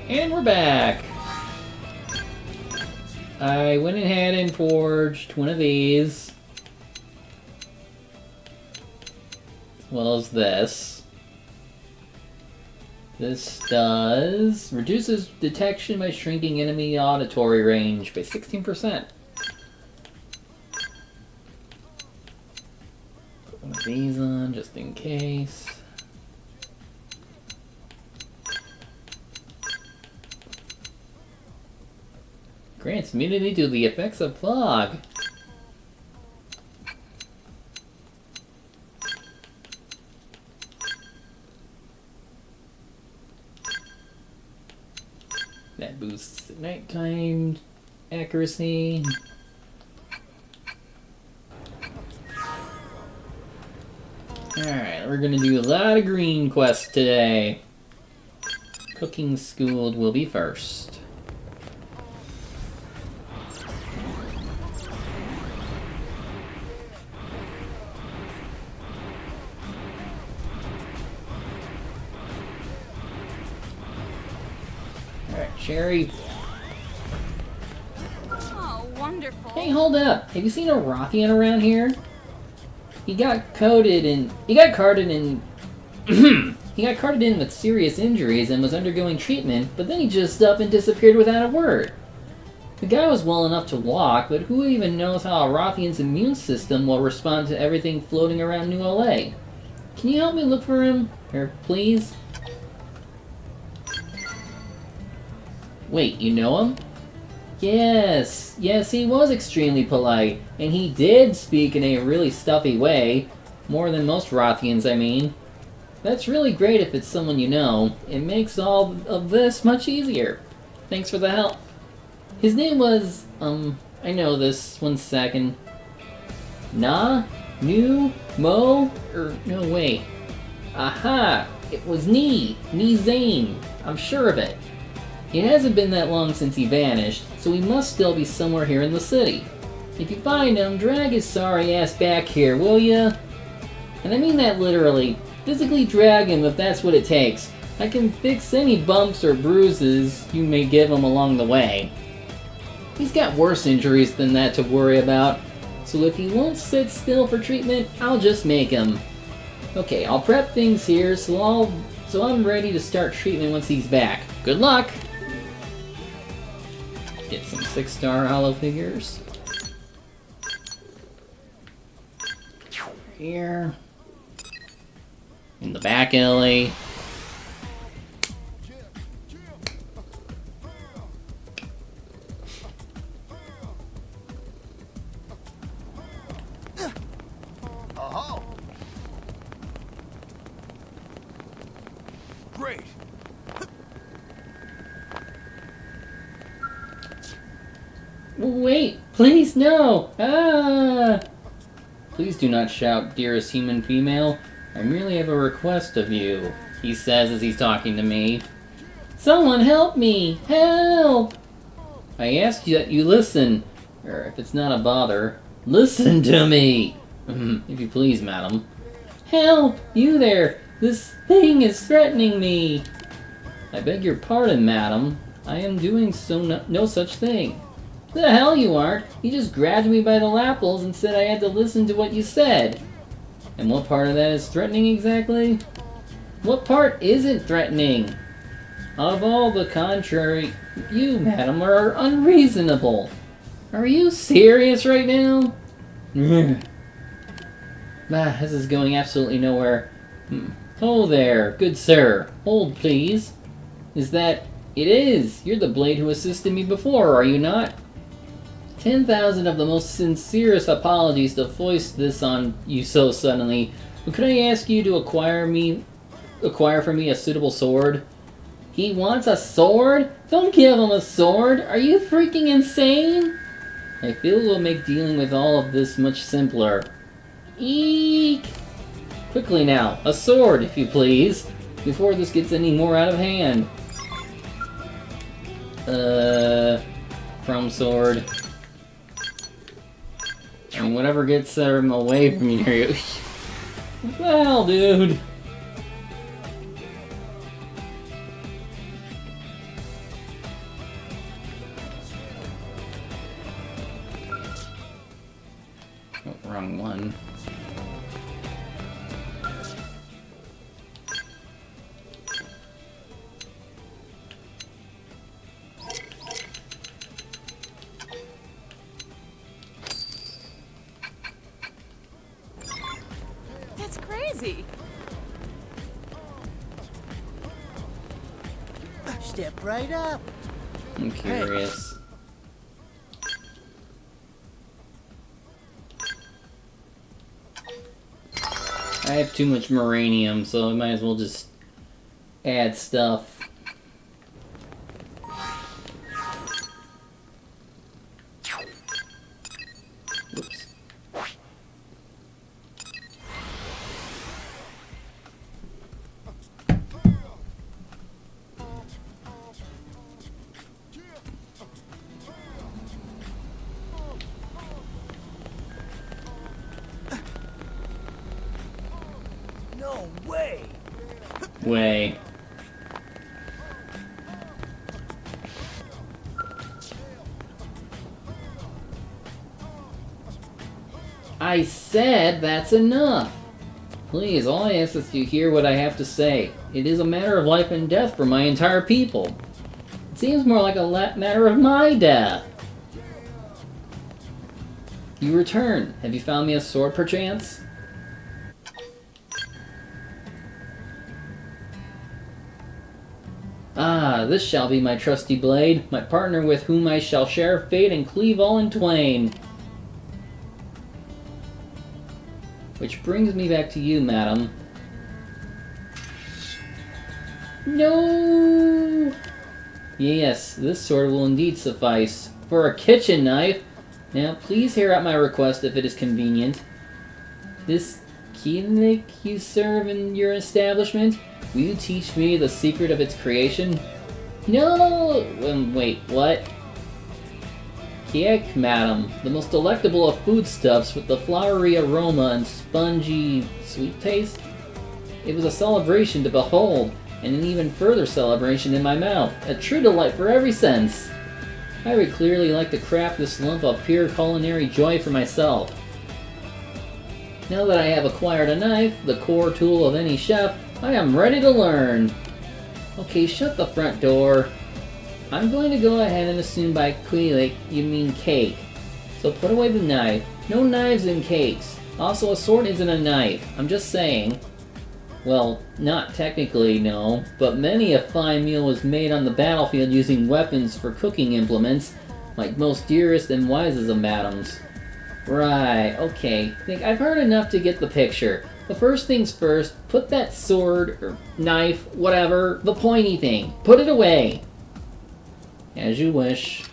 And we're back. I went ahead and forged one of these. As well as this. This does... reduces detection by shrinking enemy auditory range by 16%. Put one of these on just in case. Grants immunity to the effects of fog. That boosts nighttime accuracy. Alright, we're gonna do a lot of green quests today. Cooking Schooled will be first. Sherry. Oh, wonderful. Hey, hold up. Have you seen a Rothian around here? He got carted in he got carted in with serious injuries and was undergoing treatment, but then he just up and disappeared without a word. The guy was well enough to walk, but who even knows how a Rothian's immune system will respond to everything floating around New LA? Can you help me look for him? Or please? Wait, you know him? Yes, he was extremely polite, and he did speak in a really stuffy way. More than most Rothians, I mean. That's really great if it's someone you know. It makes all of this much easier. Thanks for the help. His name was, I know this, 1 second. Mo? No, wait. Aha! It was Zane. I'm sure of it. It hasn't been that long since he vanished, so he must still be somewhere here in the city. If you find him, drag his sorry ass back here, will ya? And I mean that literally. Physically drag him if that's what it takes. I can fix any bumps or bruises you may give him along the way. He's got worse injuries than that to worry about, so if he won't sit still for treatment, I'll just make him. Okay, I'll prep things here, so I'm ready to start treatment once he's back. Good luck! Get some 6-star hollow figures. Here. In the back alley. Great. Wait, please no! Ah! Please do not shout, dearest human female. I merely have a request of you, he says as he's talking to me. Someone help me! Help! I ask you that you listen, or if it's not a bother, listen to me! If you please, madam. Help! You there! This thing is threatening me! I beg your pardon, madam. I am doing no such thing. The hell you aren't! You just grabbed me by the lapels and said I had to listen to what you said. And what part of that is threatening exactly? What part isn't threatening? Of all the contrary, you, madam, are unreasonable. Are you serious right now? This is going absolutely nowhere. Oh there, good sir. Hold, please. Is that... It is! You're the blade who assisted me before, are you not? 10,000 of the most sincerest apologies to foist this on you so suddenly. But could I ask you to acquire for me a suitable sword? He wants a sword? Don't give him a sword! Are you freaking insane? I feel it will make dealing with all of this much simpler. Eek! Quickly now, a sword, if you please, before this gets any more out of hand. Chrome sword. And whatever gets him away from you. Well, dude. wrong one. That's crazy. Step right up. I'm curious. I have too much moranium, so I might as well just add stuff. Whoops. No way. Way. I said that's enough! Please, all I ask is you hear what I have to say. It is a matter of life and death for my entire people. It seems more like a matter of my death. You return. Have you found me a sword, perchance? Ah, this shall be my trusty blade, my partner with whom I shall share fate and cleave all in twain. Which brings me back to you, madam. No! Yes, this sword will indeed suffice. For a kitchen knife! Now, please hear out my request if it is convenient. This Keelnik you serve in your establishment, will you teach me the secret of its creation? No! Wait, what? Kiek, madam, the most delectable of foodstuffs with the flowery aroma and spongy sweet taste. It was a celebration to behold, and an even further celebration in my mouth, a true delight for every sense. I would clearly like to craft this lump of pure culinary joy for myself. Now that I have acquired a knife, the core tool of any chef, I am ready to learn. Okay, shut the front door. I'm going to go ahead and assume by Queelik you mean cake. So put away the knife. No knives in cakes. Also, a sword isn't a knife. I'm just saying. Well, not technically, no, but many a fine meal was made on the battlefield using weapons for cooking implements, like most dearest and wisest of madams. Right, okay. Think I've heard enough to get the picture. The first things first, put that sword, or knife, whatever, the pointy thing. Put it away. As you wish.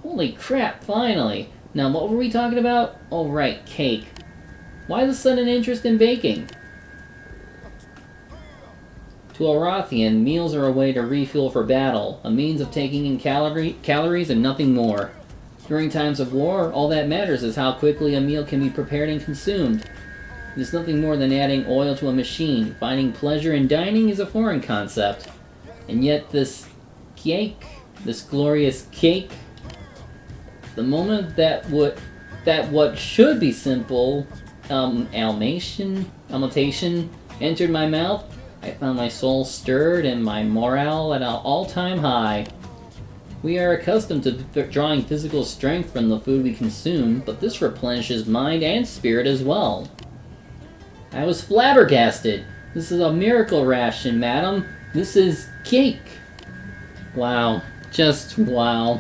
Holy crap, finally. Now, what were we talking about? Oh, right, cake. Why the sudden interest in baking? To a Rothian, meals are a way to refuel for battle, a means of taking in calories and nothing more. During times of war, all that matters is how quickly a meal can be prepared and consumed. It is nothing more than adding oil to a machine. Finding pleasure in dining is a foreign concept. And yet this cake, this glorious cake, the moment that what should be simple imitation entered my mouth, I found my soul stirred and my morale at an all-time high. We are accustomed to drawing physical strength from the food we consume, but this replenishes mind and spirit as well. I was flabbergasted. This is a miracle ration, madam. This is cake. Wow. Just wow.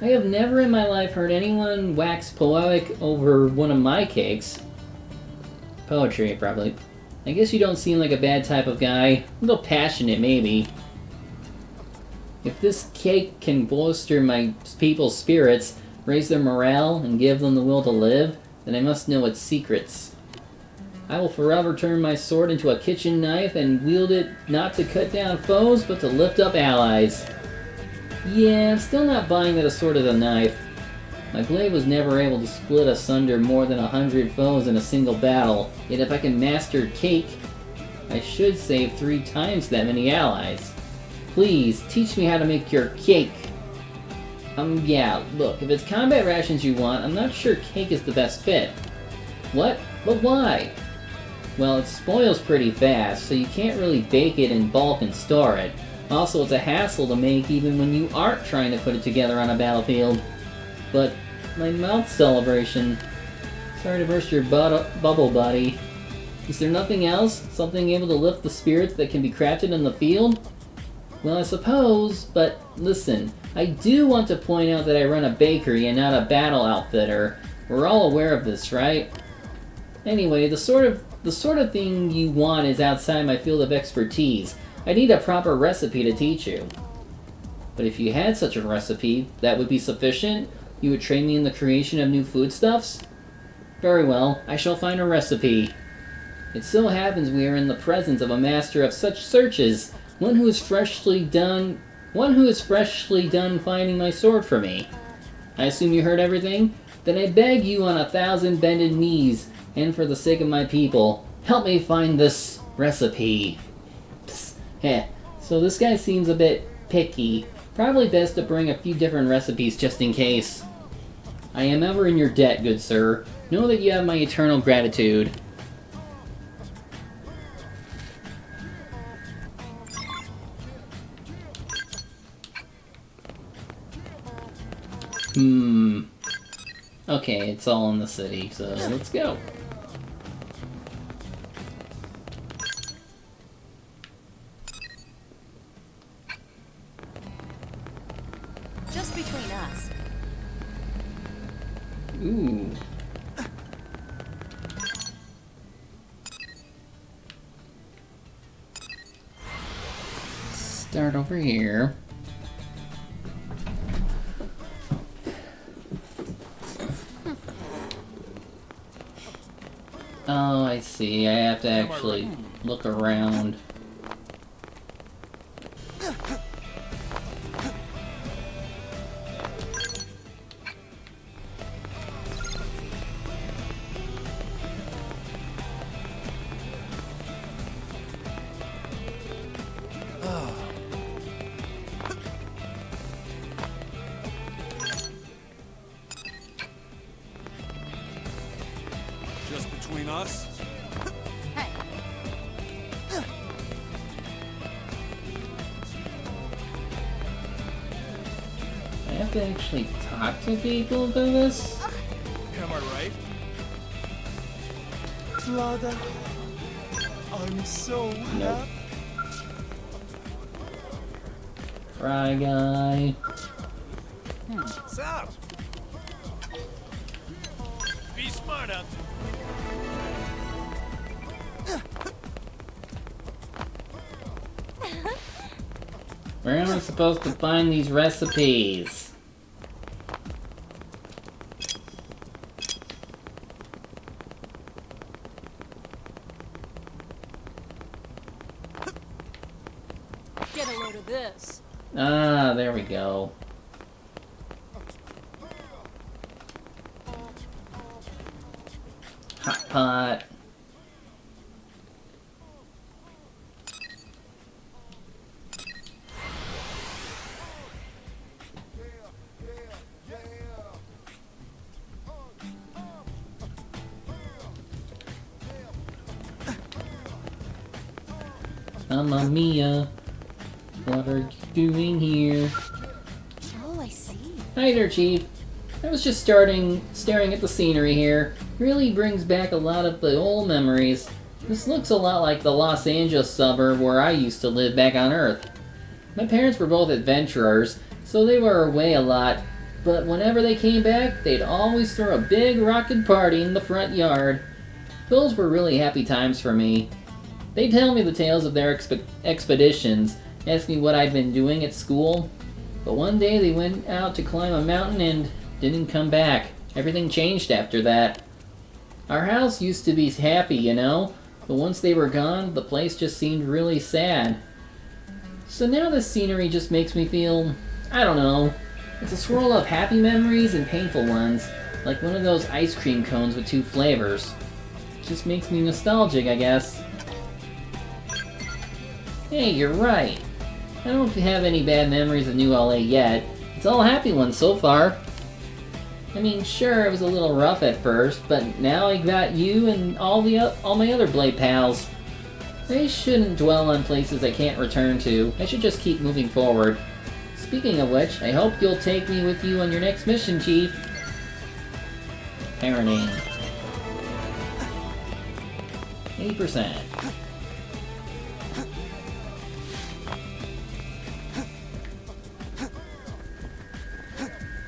I have never in my life heard anyone wax poetic over one of my cakes. Poetry, probably. I guess you don't seem like a bad type of guy. A little passionate, maybe. If this cake can bolster my people's spirits, raise their morale, and give them the will to live, then I must know its secrets. I will forever turn my sword into a kitchen knife and wield it not to cut down foes, but to lift up allies. Yeah, I'm still not buying that a sword is a knife. My blade was never able to split asunder more than 100 foes in a single battle, yet if I can master cake, I should save 3 times that many allies. Please, teach me how to make your cake. Yeah, look, if it's combat rations you want, I'm not sure cake is the best fit. What? But why? Well, it spoils pretty fast, so you can't really bake it in bulk and store it. Also, it's a hassle to make even when you aren't trying to put it together on a battlefield. But my mouth celebration... Sorry to burst your bubble, buddy. Is there nothing else? Something able to lift the spirits that can be crafted in the field? Well, I suppose, but listen, I do want to point out that I run a bakery and not a battle outfitter. We're all aware of this, right? Anyway, the sort of thing you want is outside my field of expertise. I need a proper recipe to teach you. But if you had such a recipe, that would be sufficient? You would train me in the creation of new foodstuffs? Very well, I shall find a recipe. It so happens we are in the presence of a master of such searches, one who is freshly done finding my sword for me. I assume you heard everything? Then I beg you on 1,000 bended knees, and for the sake of my people, help me find this recipe. Psst. Heh. So this guy seems a bit picky. Probably best to bring a few different recipes just in case. I am ever in your debt, good sir. Know that you have my eternal gratitude. Okay, it's all in the city, so let's go. Just between us. Ooh. Start over here. Oh, I see. I have to actually look around. Just between us? Hey, I have to actually talk to people for this? Am I right? Vlada, I'm so Nope. happy. Fry guy. Sup? Be smart out Where am I supposed to find these recipes? get a load of this. Ah, there we go. Hot pot. Mamma mia, what are you doing here? Oh, I see. Hi there, Chief. I was just staring at the scenery here. Really brings back a lot of the old memories. This looks a lot like the Los Angeles suburb where I used to live back on Earth. My parents were both adventurers, so they were away a lot, but whenever they came back, they'd always throw a big rockin' party in the front yard. Those were really happy times for me. They'd tell me the tales of their expeditions, ask me what I'd been doing at school. But one day they went out to climb a mountain and didn't come back. Everything changed after that. Our house used to be happy, you know, but once they were gone, the place just seemed really sad. So now this scenery just makes me feel, I don't know, it's a swirl of happy memories and painful ones, like one of those ice cream cones with 2 flavors. It just makes me nostalgic, I guess. Hey, you're right. I don't have any bad memories of New LA yet. It's all happy ones so far. I mean, sure, it was a little rough at first, but now I got you and all my other blade pals. I shouldn't dwell on places I can't return to. I should just keep moving forward. Speaking of which, I hope you'll take me with you on your next mission, Chief. Parenting. 80%.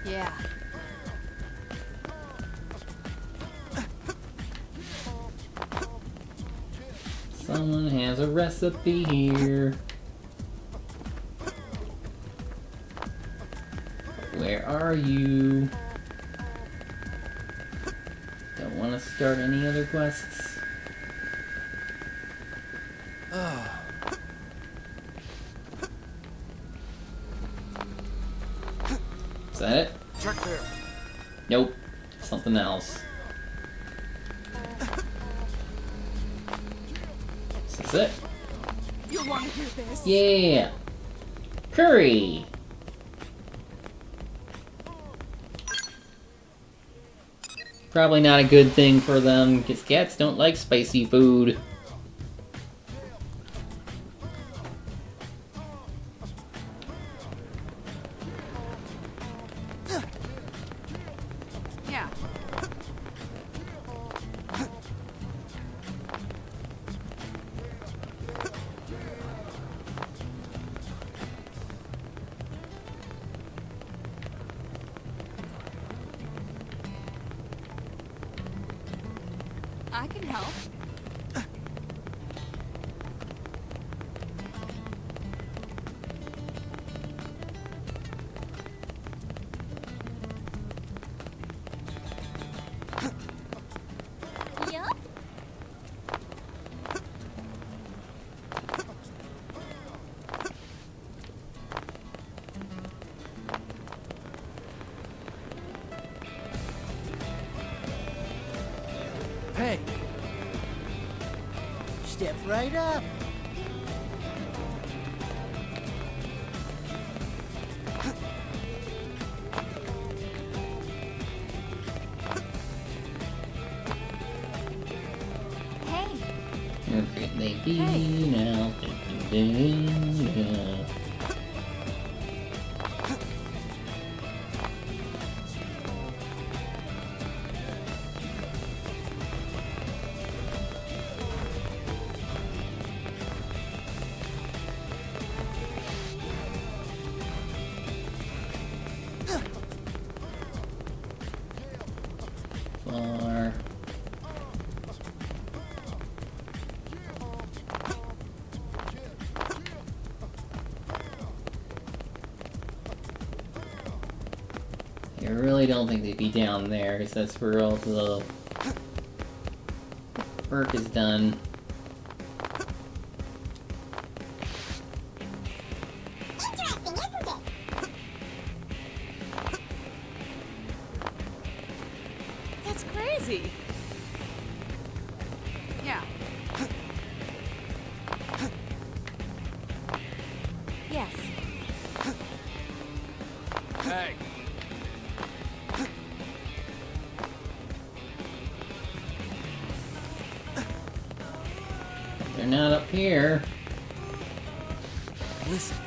Yeah. Someone has a recipe here. Where are you? Don't want to start any other quests. Is that it? Check there. Nope. Something else. Is this it? You'll want to hear this. Yeah! Curry! Probably not a good thing for them, because cats don't like spicy food. Yeah. I can help. Yup. Hey. Step right up. Hey. Where could they be Hey. now? Far. I really don't think they'd be down there, because that's where all the work is done. Interesting, isn't it? That's crazy. Yeah. Yes. Hey. They're not up here. Listen.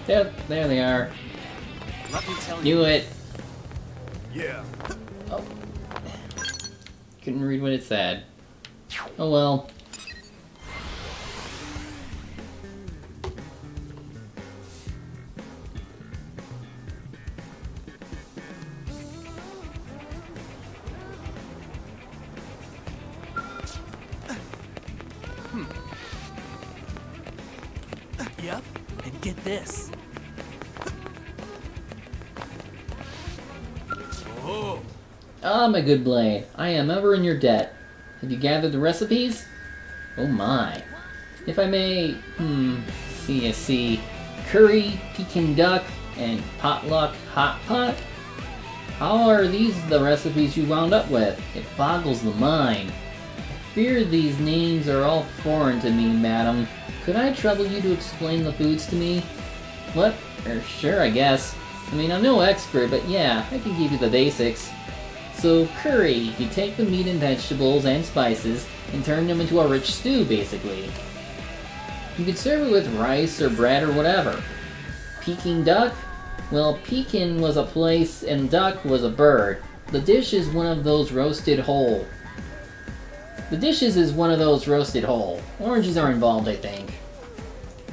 There they are. Let me tell you. Knew it. Yeah. Oh. Couldn't read what it said. Oh well. Yep. And get this. Oh. Ah, my good blade. I am ever in your debt. Have you gathered the recipes? Oh my. If I may, I see. Curry, Peking duck, and potluck hot pot? How are these the recipes you wound up with? It boggles the mind. I Fear these names are all foreign to me, madam. Could I trouble you to explain the foods to me? What? Sure, I guess. I mean, I'm no expert, but yeah, I can give you the basics. So, curry. You take the meat and vegetables and spices and turn them into a rich stew, basically. You could serve it with rice or bread or whatever. Peking duck? Well, Pekin was a place and duck was a bird. The dish is one of those roasted whole. Oranges are involved, I think.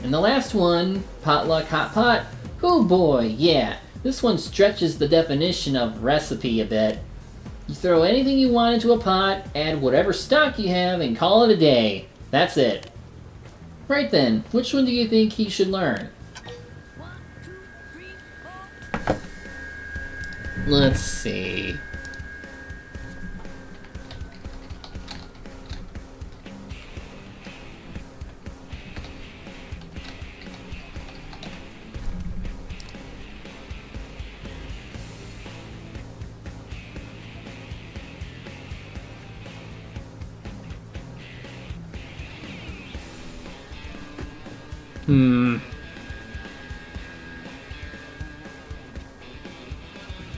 And the last one, potluck hot pot. Oh boy, yeah. This one stretches the definition of recipe a bit. You throw anything you want into a pot, add whatever stock you have, and call it a day. That's it. Right then, which one do you think he should learn? Let's see.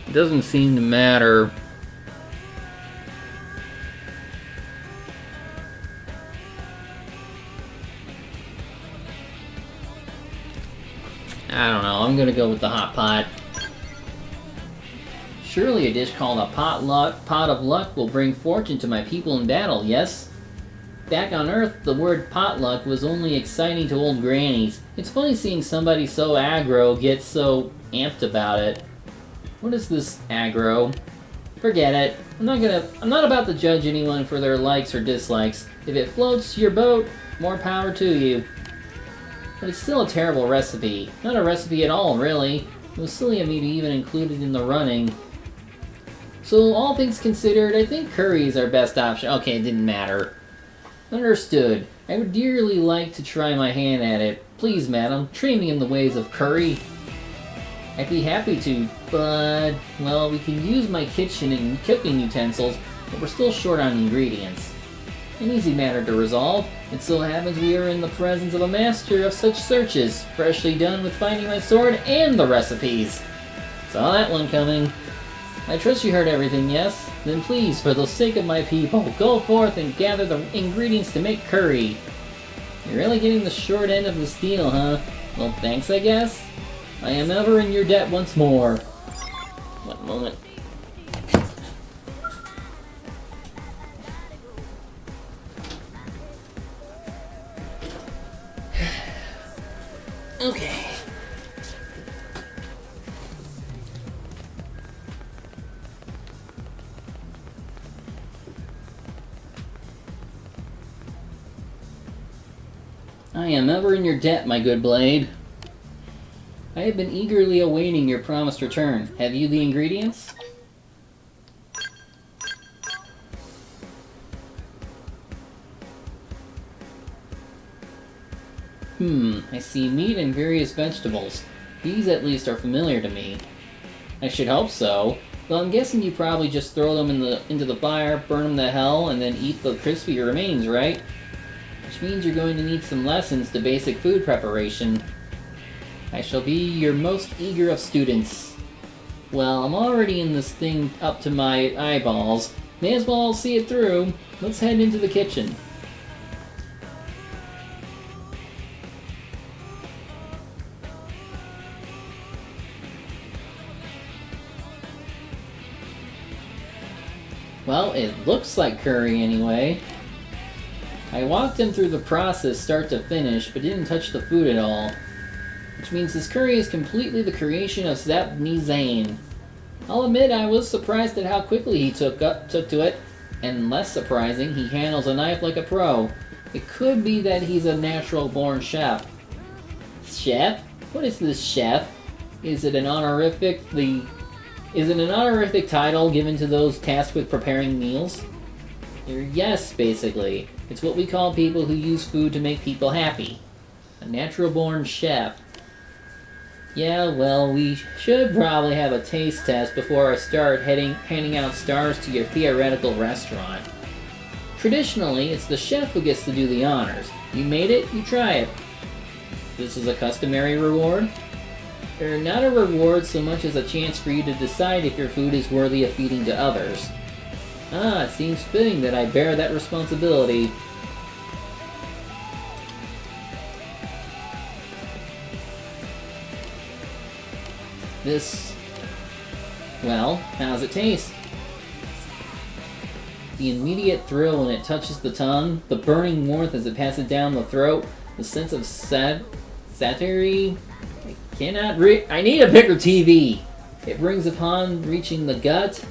It doesn't seem to matter. I don't know, I'm gonna go with the hot pot. Surely a dish called a pot of luck will bring fortune to my people in battle, yes? Back on Earth, the word potluck was only exciting to old grannies. It's funny seeing somebody so aggro get so amped about it. What is this aggro? Forget it. I'm not about to judge anyone for their likes or dislikes. If it floats your boat, more power to you. But it's still a terrible recipe. Not a recipe at all, really. It was silly of me to even include it in the running. So, all things considered, I think curry is our best option. Okay, it didn't matter. Understood. I would dearly like to try my hand at it. Please, madam, train me in the ways of curry. I'd be happy to, but, well, we can use my kitchen and cooking utensils, but we're still short on ingredients. An easy matter to resolve. It so happens we are in the presence of a master of such searches, freshly done with finding my sword and the recipes. Saw that one coming. I trust you heard everything, yes? Then please, for the sake of my people, go forth and gather the ingredients to make curry. You're really getting the short end of the deal, huh? Well, thanks, I guess. I am ever in your debt once more. One moment. Okay. I am ever in your debt, my good blade. I have been eagerly awaiting your promised return. Have you the ingredients? I see meat and various vegetables. These at least are familiar to me. I should hope so. Though I'm guessing you probably just throw them into the fire, burn them to hell, and then eat the crispy remains, right? Which means you're going to need some lessons to basic food preparation. I shall be your most eager of students. Well, I'm already in this thing up to my eyeballs. May as well see it through. Let's head into the kitchen. Well, it looks like curry anyway. I walked him through the process start to finish, but didn't touch the food at all. Which means this curry is completely the creation of Zep Nizane. I'll admit I was surprised at how quickly he took to it, and less surprising, he handles a knife like a pro. It could be that he's a natural-born chef. Chef? What is this chef? Is it an honorific title given to those tasked with preparing meals? Yes, basically. It's what we call people who use food to make people happy. A natural-born chef. Yeah, well, we should probably have a taste test before I start handing out stars to your theoretical restaurant. Traditionally, it's the chef who gets to do the honors. You made it, you try it. This is a customary reward? Or not a reward so much as a chance for you to decide if your food is worthy of feeding to others. Ah, it seems fitting that I bear that responsibility. This... well, how's it taste? The immediate thrill when it touches the tongue, the burning warmth as it passes down the throat, the sense of satire. I need a bigger TV! It brings upon reaching the gut,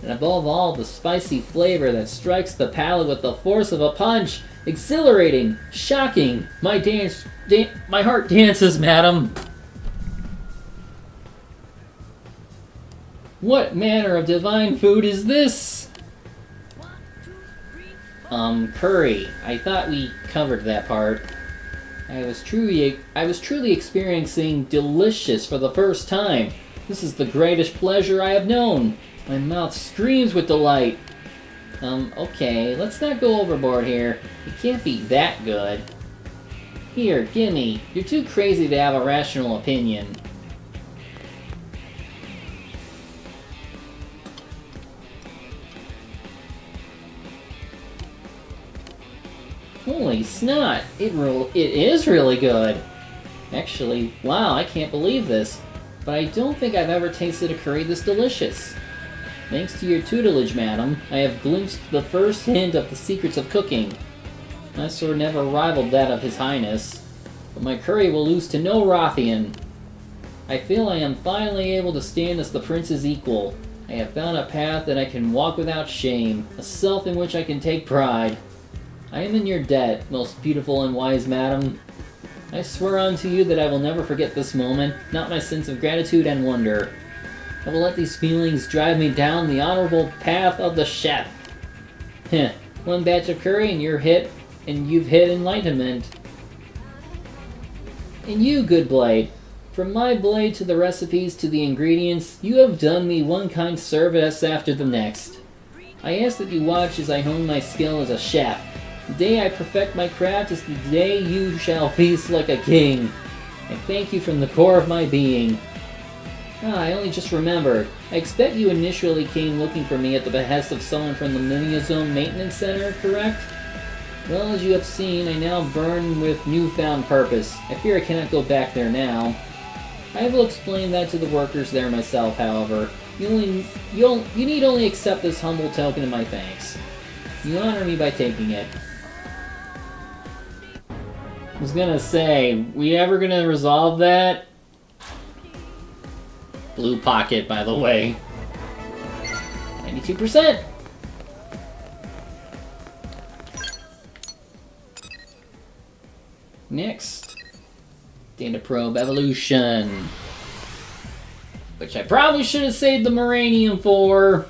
and above all, the spicy flavor that strikes the palate with the force of a punch. Exhilarating, shocking. My heart dances, madam. What manner of divine food is this? Curry. I thought we covered that part. I was truly experiencing delicious for the first time. This is the greatest pleasure I have known. My mouth screams with delight. Okay, let's not go overboard here. It can't be that good. Here, gimme. You're too crazy to have a rational opinion. Holy snot! It is really good! Actually, wow, I can't believe this. But I don't think I've ever tasted a curry this delicious. Thanks to your tutelage, madam, I have glimpsed the first hint of the secrets of cooking. My sword never rivaled that of His Highness, but my curry will lose to no Rothian. I feel I am finally able to stand as the prince's equal. I have found a path that I can walk without shame, a self in which I can take pride. I am in your debt, most beautiful and wise madam. I swear unto you that I will never forget this moment, not my sense of gratitude and wonder. I will let these feelings drive me down the honorable path of the chef. Heh, one batch of curry and you've hit enlightenment. And you, good blade, from my blade to the recipes to the ingredients, you have done me one kind service after the next. I ask that you watch as I hone my skill as a chef. The day I perfect my craft is the day you shall feast like a king. I thank you from the core of my being. I only just remembered. I expect you initially came looking for me at the behest of someone from the Miniozone Maintenance Center, correct? Well, as you have seen, I now burn with newfound purpose. I fear I cannot go back there now. I will explain that to the workers there myself, however. You need only accept this humble token of my thanks. You honor me by taking it. I was gonna say, we ever gonna resolve that? Blue pocket, by the way. 92%! Next. Data Probe Evolution. Which I probably should have saved the Moranium for.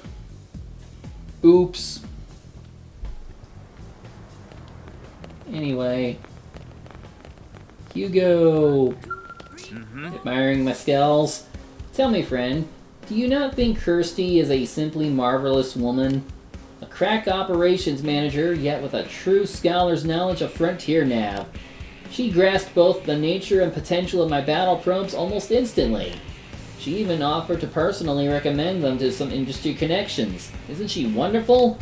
Oops. Anyway. Hugo. Admiring my skills. Tell me, friend, do you not think Kirsty is a simply marvelous woman? A crack operations manager, yet with a true scholar's knowledge of frontier nav. She grasped both the nature and potential of my battle probes almost instantly. She even offered to personally recommend them to some industry connections. Isn't she wonderful?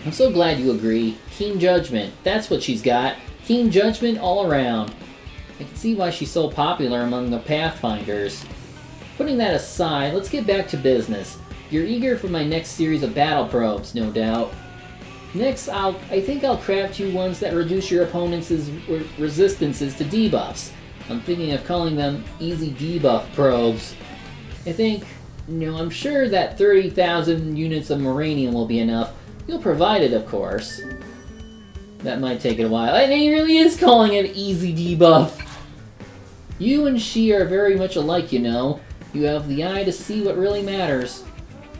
I'm so glad you agree. Keen judgment, that's what she's got. Keen judgment all around. I can see why she's so popular among the Pathfinders. Putting that aside, let's get back to business. You're eager for my next series of battle probes, no doubt. Next, I think I'll craft you ones that reduce your opponent's resistances to debuffs. I'm thinking of calling them easy debuff probes. I'm sure that 30,000 units of Moranium will be enough. You'll provide it, of course. That might take it a while. And he really is calling it easy debuff. You and she are very much alike, you know. You have the eye to see what really matters.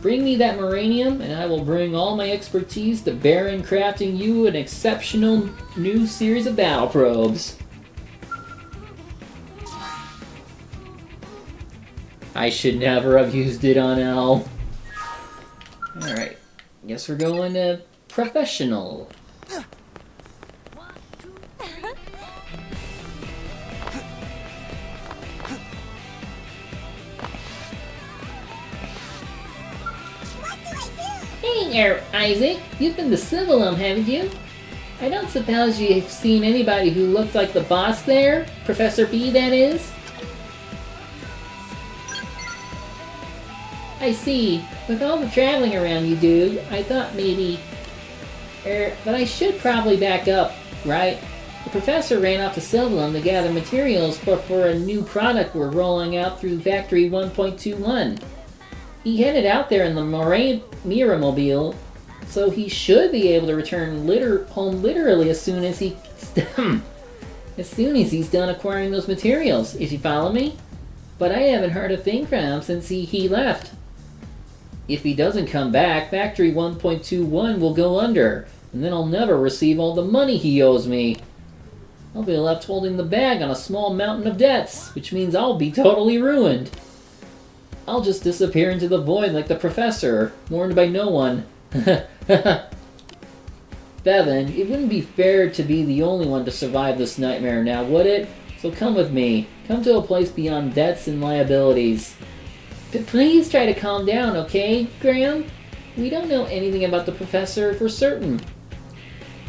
Bring me that Moranium, and I will bring all my expertise to bear in crafting you an exceptional new series of battle probes. I should never have used it on L. Alright. Guess we're going to professional. What do I do? Hey, Isaac, you've been to Civilum, haven't you? I don't suppose you've seen anybody who looked like the boss there? Professor B, that is? I see. With all the traveling around you do, I thought maybe... but I should probably back up, right? The professor ran off to Civilum to gather materials for a new product we're rolling out through Factory 1.21. He headed out there in the Miramobile, so he should be able to return home literally as soon as he's done acquiring those materials, if you follow me. But I haven't heard a thing from him since he left. If he doesn't come back, Factory 1.21 will go under, and then I'll never receive all the money he owes me. I'll be left holding the bag on a small mountain of debts, which means I'll be totally ruined. I'll just disappear into the void like the professor, warned by no one. Bevan, it wouldn't be fair to be the only one to survive this nightmare now, would it? So come with me. Come to a place beyond debts and liabilities. But please try to calm down, okay, Graham? We don't know anything about the professor for certain.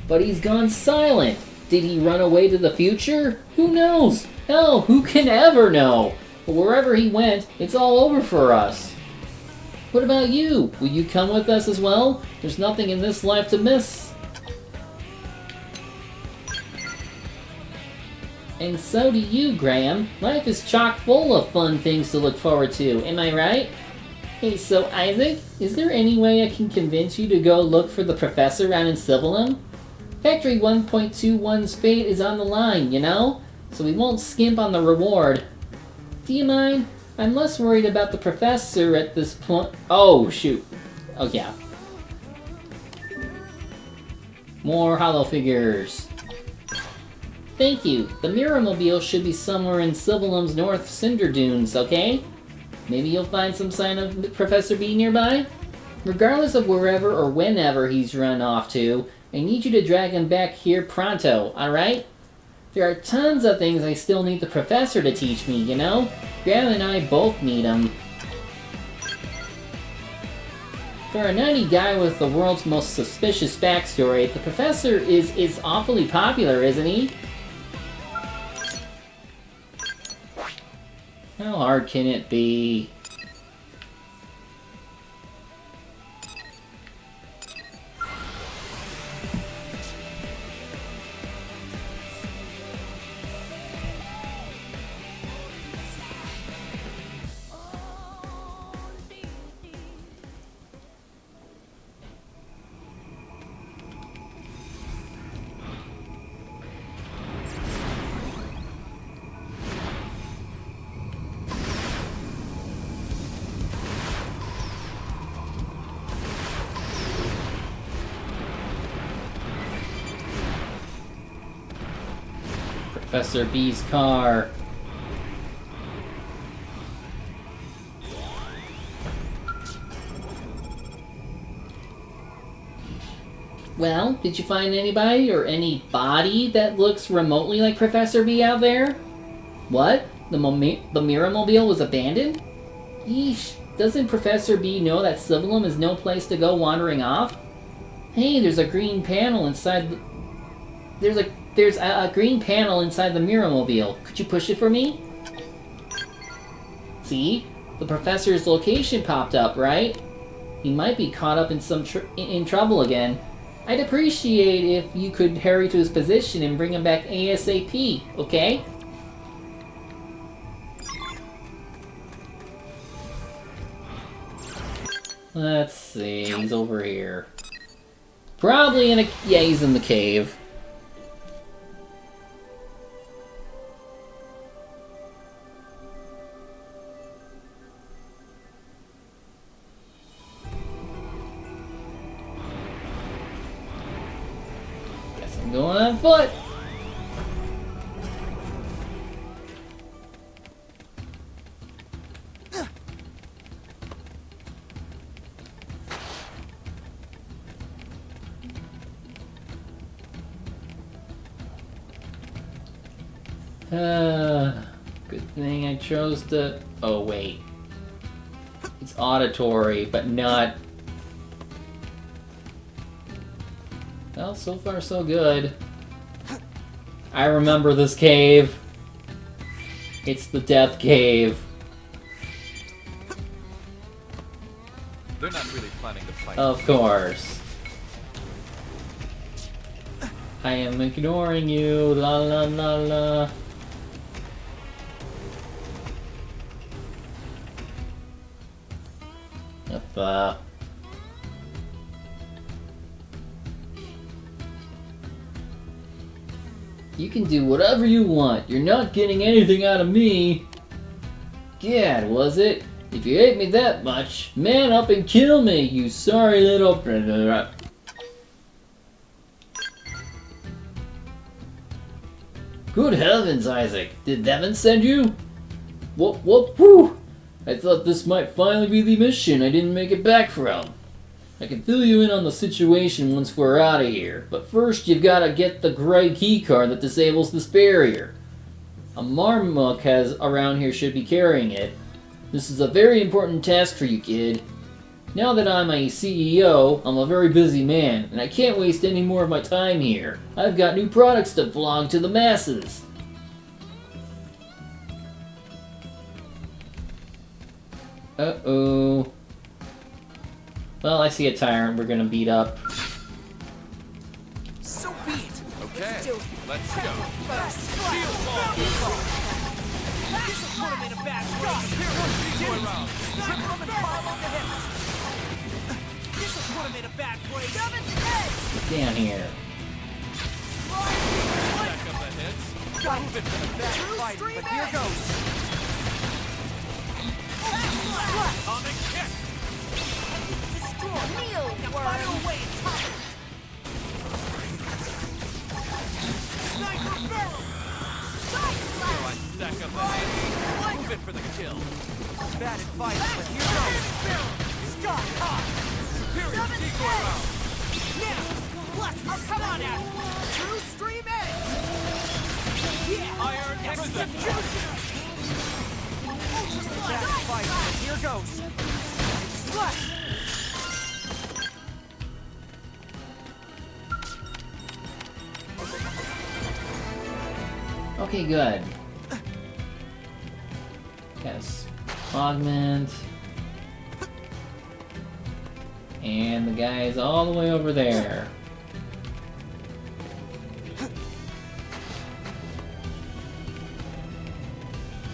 But he's gone silent. Did he run away to the future? Who knows? Hell, who can ever know? But wherever he went, it's all over for us. What about you? Will you come with us as well? There's nothing in this life to miss. And so do you, Graham. Life is chock full of fun things to look forward to, am I right? Hey, so Isaac, is there any way I can convince you to go look for the professor out in Civilum? Factory 1.21's fate is on the line, you know? So we won't skimp on the reward. Do you mind? I'm less worried about the professor at this point. Oh, shoot. Oh, yeah. More hollow figures. Thank you. The Miramobile should be somewhere in Civilum's North Cinder Dunes, okay? Maybe you'll find some sign of Professor B nearby? Regardless of wherever or whenever he's run off to, I need you to drag him back here pronto, alright? There are tons of things I still need the professor to teach me, you know? Graham and I both need him. For a nutty guy with the world's most suspicious backstory, the professor is awfully popular, isn't he? How hard can it be? Professor B's car. Well, did you find anybody or any body that looks remotely like Professor B out there? What? The Miramobile was abandoned? Yeesh, doesn't Professor B know that Civilum is no place to go wandering off? Hey, there's a green panel inside There's a green panel inside the Miramobile. Could you push it for me? See? The professor's location popped up, right? He might be caught up in some in trouble again. I'd appreciate if you could hurry to his position and bring him back ASAP, okay? Let's see, he's over here. Probably in a... yeah, he's in the cave. Going on foot. Good thing I chose to... Oh, wait. It's auditory, but not... Well, so far so good. I remember this cave. It's the Death Cave. They're not really planning to fight. Of course. I am ignoring you. La la la la. What the? You can do whatever you want. You're not getting anything out of me. Gad, was it? If you hate me that much, man up and kill me, you sorry little... Good heavens, Isaac. Did Devin send you? Whoop. I thought this might finally be the mission I didn't make it back from. I can fill you in on the situation once we're out of here, but first you've got to get the gray keycard that disables this barrier. A Marmuk has around here should be carrying it. This is a very important task for you, kid. Now that I'm a CEO, I'm a very busy man, and I can't waste any more of my time here. I've got new products to vlog to the masses. Uh-oh. Well, I see a tyrant we're gonna beat up. So be it. Okay, let's go. This'll put him in a bad place. Here, around. Triple him and pile on the hips. This'll put him in a bad place. Get down here. Stack up the hits. Move it for the bad fight, but here goes. Atomic kick. Now fire away and top it. Sniper barrel. Stack up the hits. Move it for the kill. Bad fight, but here goes. Scott, superior decoy round. Now, let's come on out. True stream edge. Yeah, Iron executioner. bad fight, but here goes. Flush. Okay, good. Yes. Augment. And the guy is all the way over there.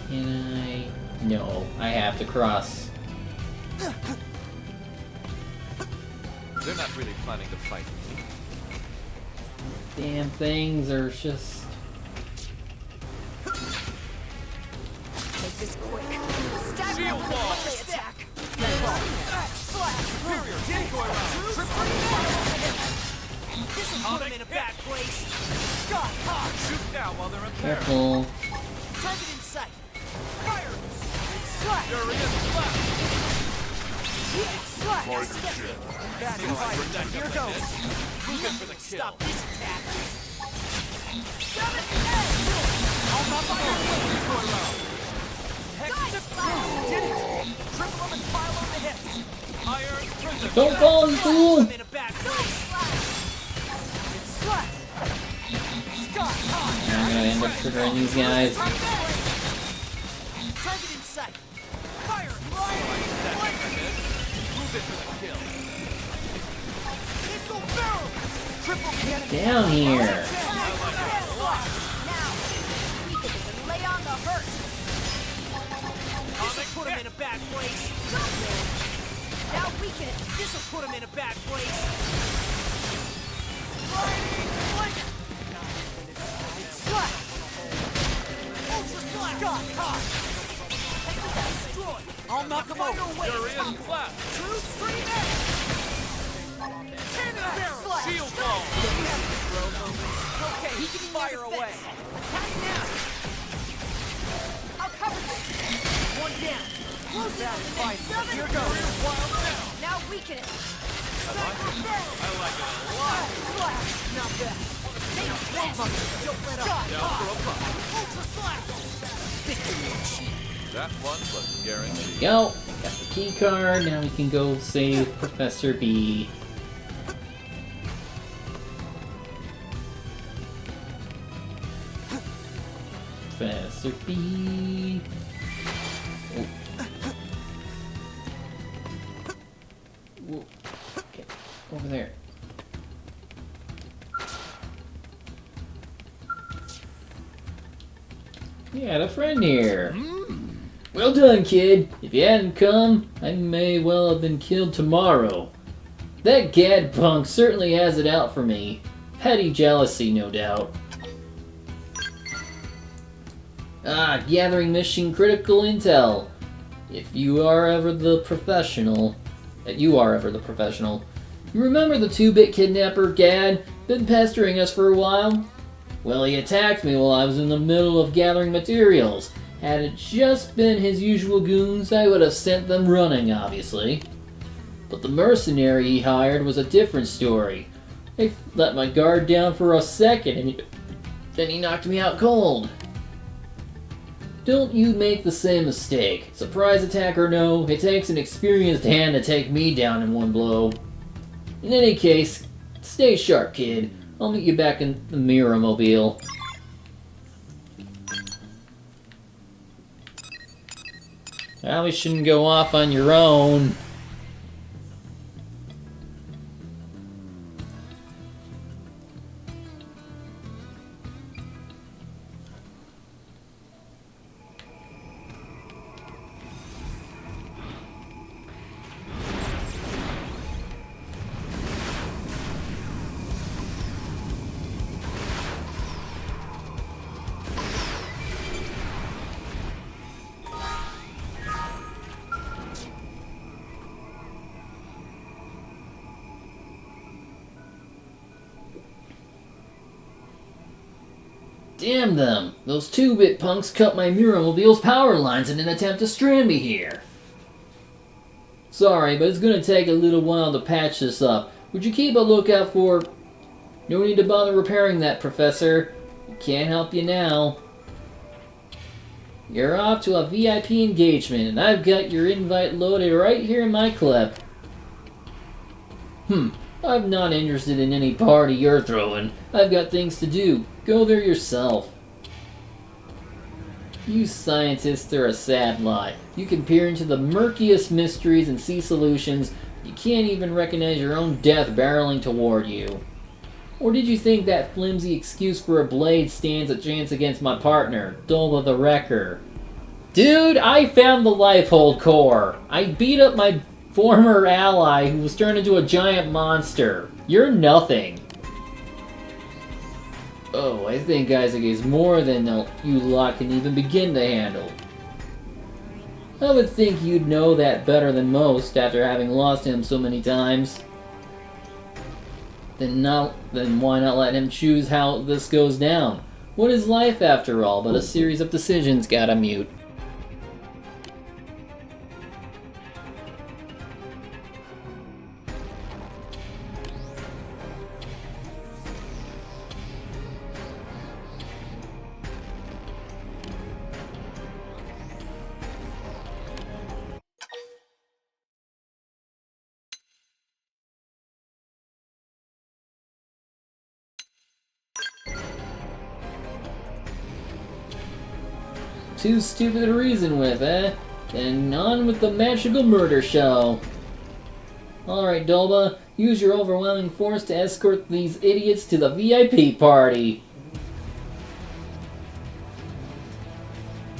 Can I? No, I have to cross. They're not really planning to fight. Damn things are just... Make this quick. Stagger Shield with a wall. melee attack. Superior decoy round. Triple this'll put him in a bad place. Scott, Shoot now while they're impaired. Careful. target in sight. Fire. Slash. Fury is left. Slash. Bad fight, but here goes. Move it for the kill. Stop this attack. I'll not fire. Decoy round. Did it. Triple him and pile on the hips. Iron prison. Don't fall, you fool! I'm in a bad place. Slash. Scott, I'm gonna end up triggering these guys. target in sight. Fire. Move it for the kill. Missile barrel. Triple cannon. Down here. Now, we can even lay on the hurt. This'll put him in a bad place. Now we can... This'll put him in a bad place. Slash. Ultra slash. Scott, destroy. I'll knock him over. Fury is left. True stream edge. Cannon barrel. Shield wall. Okay, he can fire away. Attack now. I'll cover this. One down. Bad fight. Here goes. Now we can... I like it a lot. Not bad. Don't let up. Down for a buck. Ultra slash. That one was guaranteed. Go! Got the key card, now we can go save Professor B. Professor B. Oh. Whoa. Okay, over there. You had a friend here. Well done, kid. If you hadn't come, I may well have been killed tomorrow. That gad punk certainly has it out for me. Petty jealousy, no doubt. Ah, gathering mission critical intel. If you are ever the professional, you remember the 2-bit kidnapper Gad? Been pestering us for a while? Well, he attacked me while I was in the middle of gathering materials. Had it just been his usual goons, I would have sent them running, obviously. But the mercenary he hired was a different story. I let my guard down for a second, and then he knocked me out cold. Don't you make the same mistake. Surprise attack or no, it takes an experienced hand to take me down in one blow. In any case, stay sharp, kid. I'll meet you back in the Mirror-mobile. Probably shouldn't go off on your own. Damn them! Those 2-bit punks cut my Mirror-mobile's power lines in an attempt to strand me here. Sorry, but it's gonna take a little while to patch this up. Would you keep a lookout for... No need to bother repairing that, Professor. Can't help you now. You're off to a VIP engagement, and I've got your invite loaded right here in my clip. I'm not interested in any party you're throwing. I've got things to do. Go there yourself. You scientists are a sad lot. You can peer into the murkiest mysteries and see solutions. You can't even recognize your own death barreling toward you. Or did you think that flimsy excuse for a blade stands a chance against my partner, Dolba the Wrecker? Dude, I found the Lifehold core. I beat up my former ally who was turned into a giant monster. You're nothing. Oh, I think Isaac is more than you lot can even begin to handle. I would think you'd know that better than most after having lost him so many times. Then why not let him choose how this goes down? What is life after all but a series of decisions gotta mute? Too stupid to reason with, eh? Then on with the magical murder show. Alright, Dolba, use your overwhelming force to escort these idiots to the VIP party.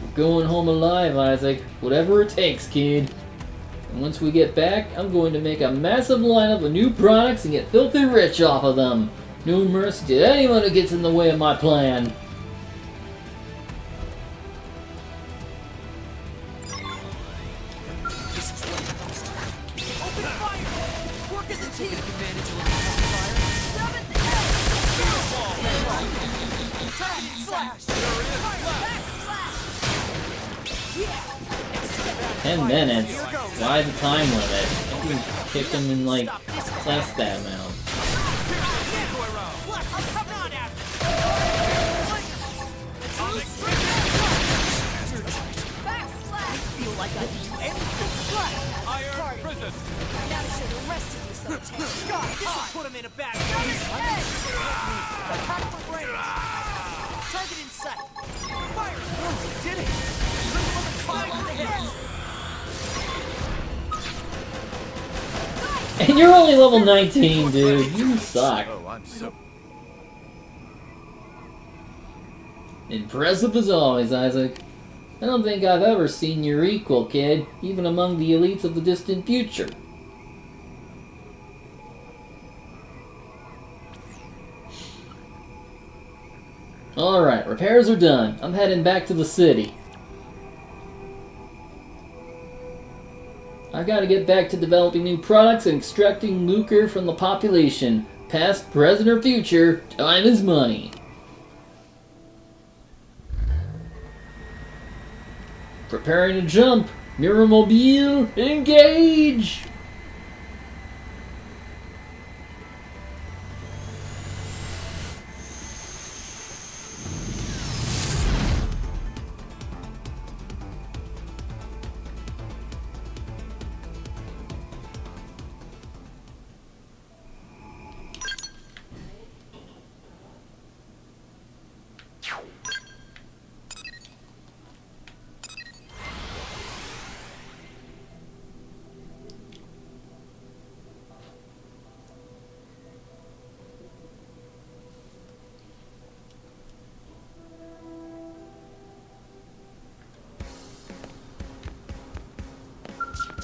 We're going home alive, Isaac. Whatever it takes, kid. And once we get back, I'm going to make a massive lineup of new products and get filthy rich off of them. No mercy to anyone who gets in the way of my plan. Minutes. Why the time limit? I can kick them in like less that amount. Now to show the rest of you some taste. God, this will put him in a bad Seven's place. edge! Attack from range. Target in sight. Fire! Did it! Bring him a five to the hit. And you're only level 19, dude. You suck. Oh, I'm so... Impressive as always, Isaac. I don't think I've ever seen your equal, kid, even among the elites of the distant future. Alright, repairs are done. I'm heading back to the city. I've got to get back to developing new products and extracting lucre from the population. Past, present, or future, time is money. Preparing to jump. Mirrormobile, engage!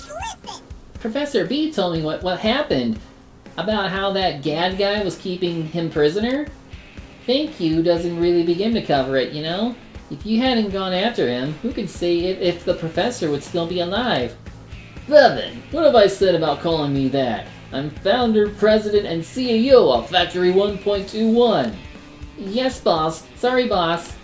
Listen! Professor B told me what happened. About how that Gad guy was keeping him prisoner. Thank you doesn't really begin to cover it, you know? If you hadn't gone after him, who could say if the professor would still be alive? Vevin, what have I said about calling me that? I'm founder, president, and CEO of Factory 1.21. Yes, boss. Sorry, boss.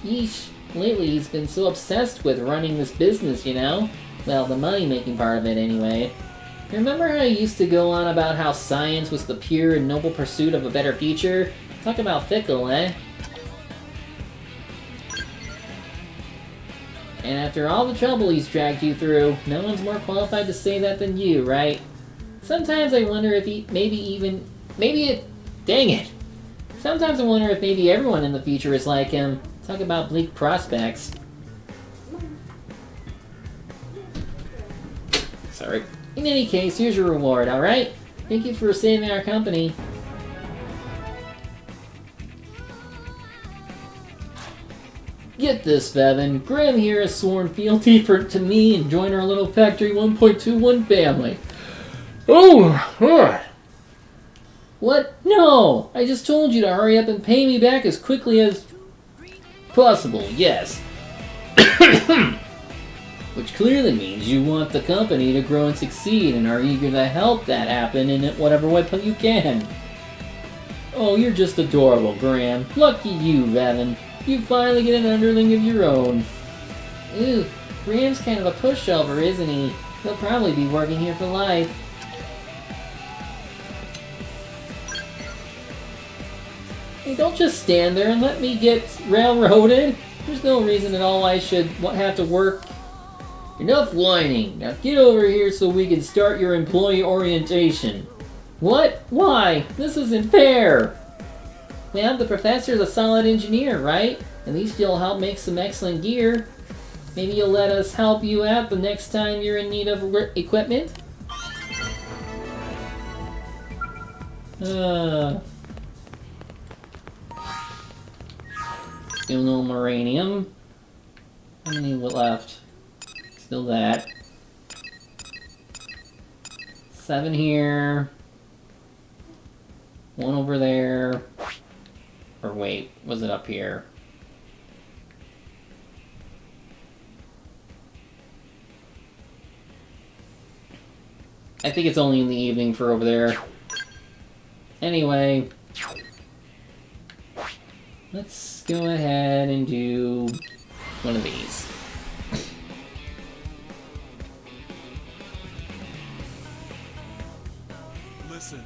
Yeesh. Lately he's been so obsessed with running this business, you know? Well, the money-making part of it, anyway. Remember how I used to go on about how science was the pure and noble pursuit of a better future? Talk about fickle, eh? And after all the trouble he's dragged you through, no one's more qualified to say that than you, right? Sometimes I wonder if dang it! Sometimes I wonder if maybe everyone in the future is like him. Talk about bleak prospects. Sorry. In any case, here's your reward, alright? Thank you for saving our company. Get this, Vevin. Graham here has sworn fealty to me and join our little Factory 1.21 family. Oh! What? No! I just told you to hurry up and pay me back as quickly as possible, yes. Which clearly means you want the company to grow and succeed and are eager to help that happen in whatever way you can. Oh, you're just adorable, Graham. Lucky you, Vevin. You finally get an underling of your own. Ooh, Graham's kind of a pushover, isn't he? He'll probably be working here for life. Hey, don't just stand there and let me get railroaded. There's no reason at all I should have to work. Enough whining. Now get over here so we can start your employee orientation. What? Why? This isn't fair. Well, the professor's a solid engineer, right? At least you'll help make some excellent gear. Maybe you'll let us help you out the next time you're in need of equipment? Still no uranium. How many left? Still that. 7 here. 1 over there. Or wait, was it up here? I think it's only in the evening for over there. Anyway, let's go ahead and do one of these. Listen.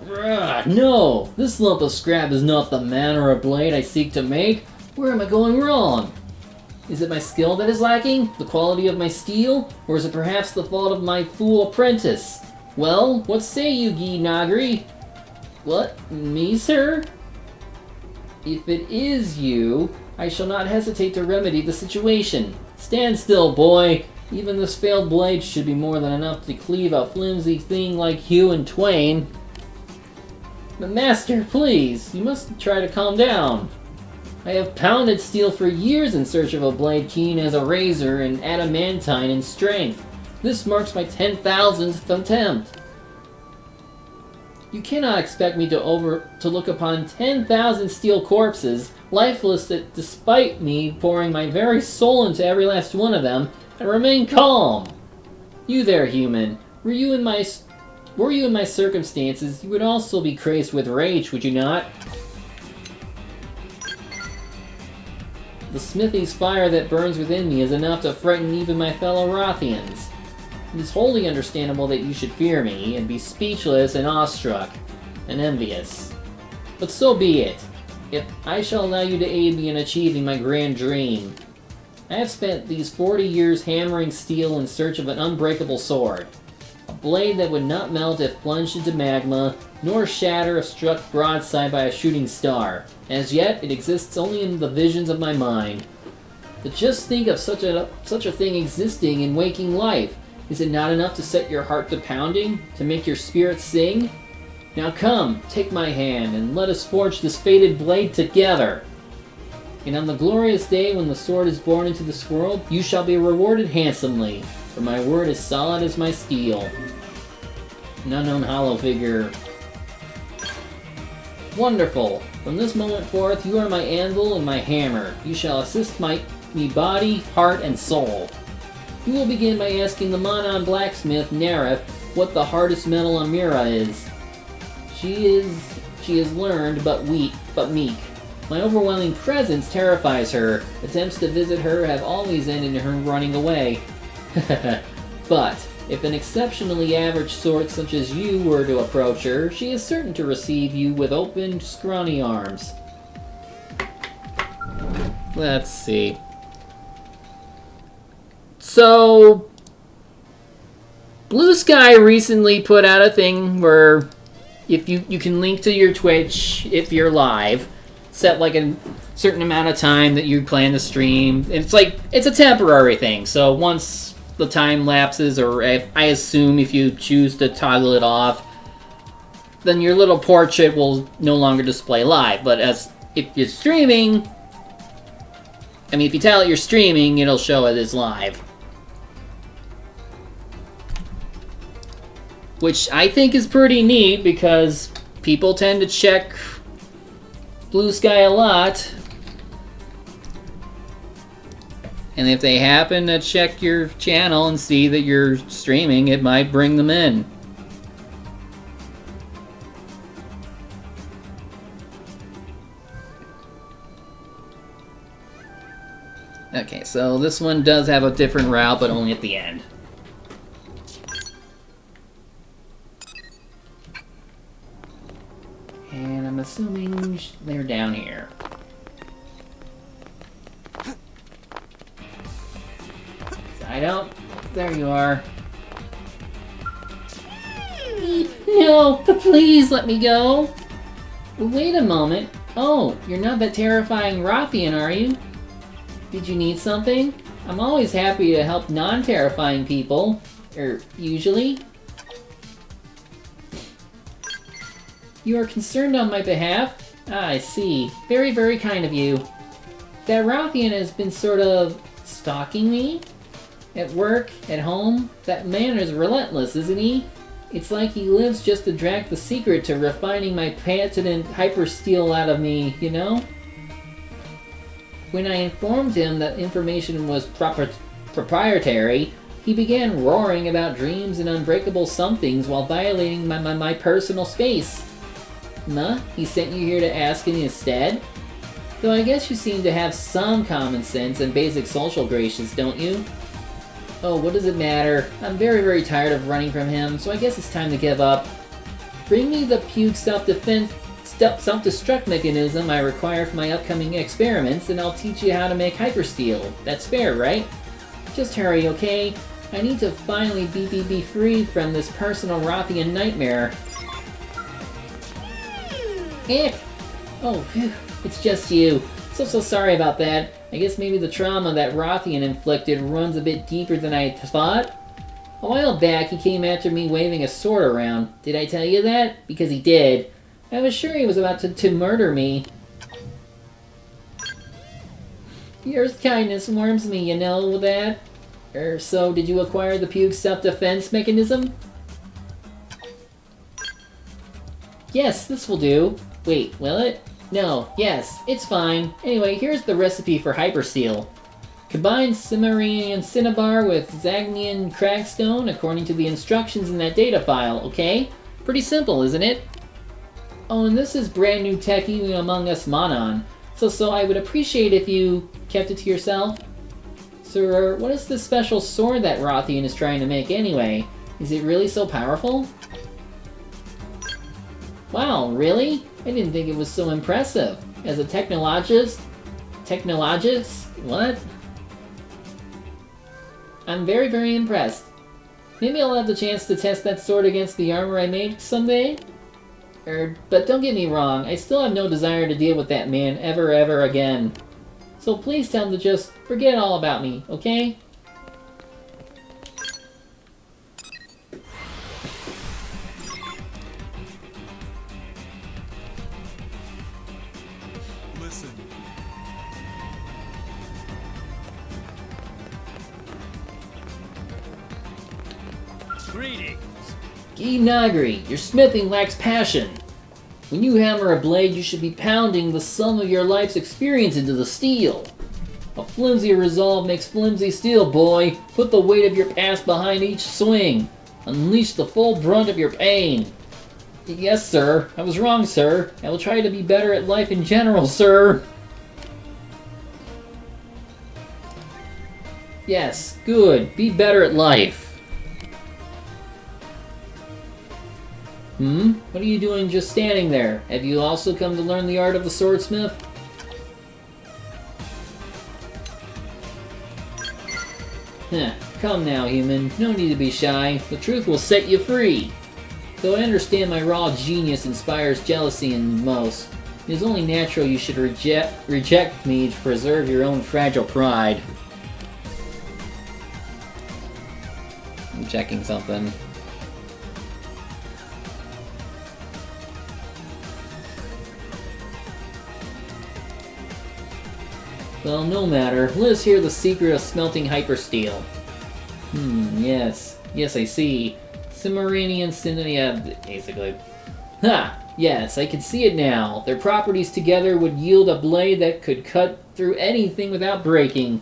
Right. Ah, no! This lump of scrap is not the manner of blade I seek to make. Where am I going wrong? Is it my skill that is lacking? The quality of my steel? Or is it perhaps the fault of my fool apprentice? Well, what say you, Gi Nagri? What? Me, sir? If it is you, I shall not hesitate to remedy the situation. Stand still, boy. Even this failed blade should be more than enough to cleave a flimsy thing like you in twain. But master, please, you must try to calm down. I have pounded steel for years in search of a blade keen as a razor and adamantine in strength. This marks my 10,000th attempt. You cannot expect me to look upon 10,000 steel corpses, lifeless despite me pouring my very soul into every last one of them, and remain calm. You there, human. Were you in my circumstances, you would also be crazed with rage, would you not? The smithy's fire that burns within me is enough to frighten even my fellow Rothians. It is wholly understandable that you should fear me, and be speechless and awestruck, and envious. But so be it, if I shall allow you to aid me in achieving my grand dream. I have spent these 40 years hammering steel in search of an unbreakable sword. A blade that would not melt if plunged into magma, nor shatter if struck broadside by a shooting star. As yet, it exists only in the visions of my mind. But just think of such a thing existing in waking life. Is it not enough to set your heart to pounding, to make your spirit sing? Now come, take my hand, and let us forge this fated blade together. And on the glorious day when the sword is born into this world, you shall be rewarded handsomely, for my word is solid as my steel. An unknown hollow figure. Wonderful! From this moment forth, you are my anvil and my hammer. You shall assist me body, heart, and soul. You will begin by asking the Manon blacksmith, Nerif, what the hardest metal on Mira is. She is learned, but meek. My overwhelming presence terrifies her. Attempts to visit her have always ended in her running away. But, if an exceptionally average sort such as you were to approach her, she is certain to receive you with open, scrawny arms. Let's see. So, Blue Sky recently put out a thing where if you can link to your Twitch if you're live, set like a certain amount of time that you plan to stream. It's a temporary thing. So once the time lapses, or I assume if you choose to toggle it off, then your little portrait will no longer display live. But if you're streaming, if you tell it you're streaming, it'll show it as live. Which I think is pretty neat because people tend to check Blue Sky a lot. And if they happen to check your channel and see that you're streaming, it might bring them in. Okay, so this one does have a different route, but only at the end. And I'm assuming they're down here. I don't... There you are. No, please let me go. Wait a moment. Oh, you're not that terrifying Rothian, are you? Did you need something? I'm always happy to help non-terrifying people. Usually. You are concerned on my behalf? Ah, I see. Very, very kind of you. That Rothian has been sort of stalking me? At work, at home? That man is relentless, isn't he? It's like he lives just to drag the secret to refining my patented hypersteel out of me, you know? When I informed him that information was proprietary, he began roaring about dreams and unbreakable somethings while violating my personal space. Huh? He sent you here to ask instead? Though I guess you seem to have some common sense and basic social graces, don't you? Oh, what does it matter? I'm very, very tired of running from him, so I guess it's time to give up. Bring me the puke self-destruct mechanism I require for my upcoming experiments, and I'll teach you how to make hypersteel. That's fair, right? Just hurry, okay? I need to finally be free from this personal Rothian nightmare. Eh! Oh, phew. It's just you. So sorry about that. I guess maybe the trauma that Rothian inflicted runs a bit deeper than I thought. A while back, he came after me waving a sword around. Did I tell you that? Because he did. I was sure he was about to murder me. Your kindness warms me, you know that? So did you acquire the puke self-defense mechanism? Yes, this will do. Wait, will it? No, yes, it's fine. Anyway, here's the recipe for hypersteel. Combine Cimmerian Cinnabar with Zagnian Cragstone according to the instructions in that data file, okay? Pretty simple, isn't it? Oh, and this is brand new tech even among us Monon. So I would appreciate if you kept it to yourself. Sir, what is this special sword that Rothian is trying to make anyway? Is it really so powerful? Wow, really? I didn't think it was so impressive. As a technologist? What? I'm very impressed. Maybe I'll have the chance to test that sword against the armor I made someday? But don't get me wrong, I still have no desire to deal with that man ever again. So please tell him to just forget all about me, okay? Listen. Greetings. Gi Nagri, your smithing lacks passion. When you hammer a blade, you should be pounding the sum of your life's experience into the steel. A flimsy resolve makes flimsy steel, boy. Put the weight of your past behind each swing. Unleash the full brunt of your pain. Yes, sir. I was wrong, sir. I will try to be better at life in general, sir. Yes, good. Be better at life. What are you doing just standing there? Have you also come to learn the art of the swordsmith? Come now, human. No need to be shy. The truth will set you free. Though I understand my raw genius inspires jealousy in most, it is only natural you should reject me to preserve your own fragile pride. I'm checking something. Well, no matter. Let us hear the secret of smelting hypersteel. Yes. Yes, I see. Cimmerian Cinnabar, basically. Ha! Yes, I can see it now. Their properties together would yield a blade that could cut through anything without breaking.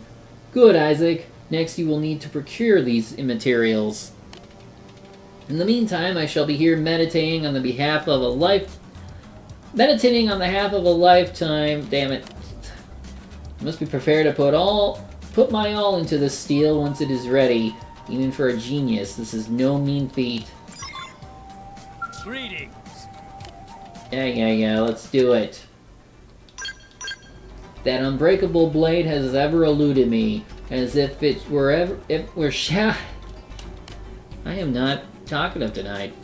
Good, Isaac. Next you will need to procure these materials. In the meantime, I shall be here meditating on behalf of a lifetime. Damn it. I must be prepared to put my all into this steel once it is ready. Even for a genius, this is no mean feat. Greetings. Yeah, let's do it. That unbreakable blade has ever eluded me, as if it were shot. I am not talkative tonight.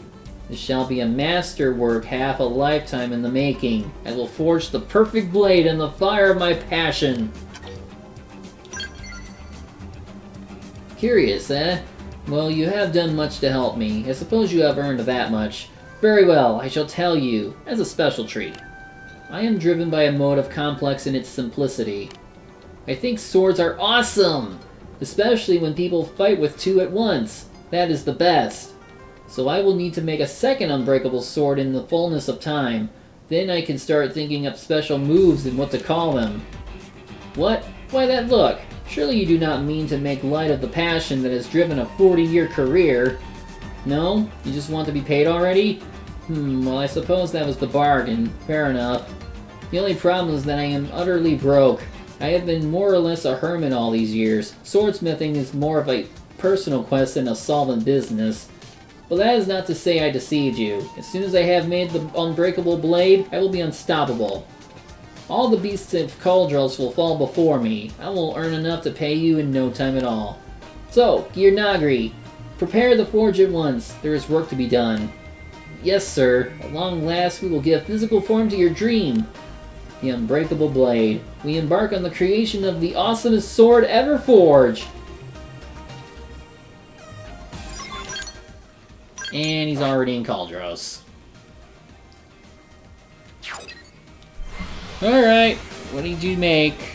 This shall be a masterwork, half a lifetime in the making. I will forge the perfect blade in the fire of my passion. Curious, eh? Well, you have done much to help me. I suppose you have earned that much. Very well, I shall tell you, as a special treat. I am driven by a motive complex in its simplicity. I think swords are awesome! Especially when people fight with two at once. That is the best. So I will need to make a second unbreakable sword in the fullness of time. Then I can start thinking up special moves and what to call them. What? Why that look? Surely you do not mean to make light of the passion that has driven a 40-year career. No? You just want to be paid already? Well, I suppose that was the bargain. Fair enough. The only problem is that I am utterly broke. I have been more or less a hermit all these years. Swordsmithing is more of a personal quest than a solvent business. But that is not to say I deceived you. As soon as I have made the unbreakable blade, I will be unstoppable. All the beasts of Cauldros will fall before me. I will earn enough to pay you in no time at all. So, Gear Nagri, prepare the forge at once. There is work to be done. Yes, sir. At long last, we will give physical form to your dream. The unbreakable blade. We embark on the creation of the awesomest sword ever forged. And he's already in Cauldros. Alright, what did you make?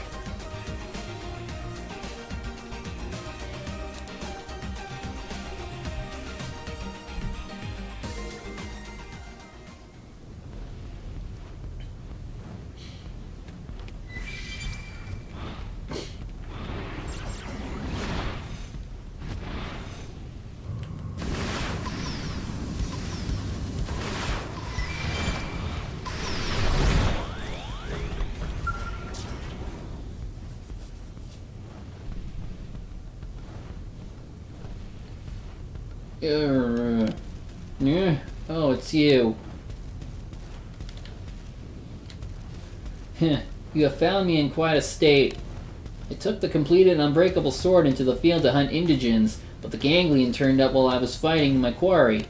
Yeah. Oh, it's you. You have found me in quite a state. I took the completed unbreakable sword into the field to hunt indigens, but the ganglion turned up while I was fighting my quarry.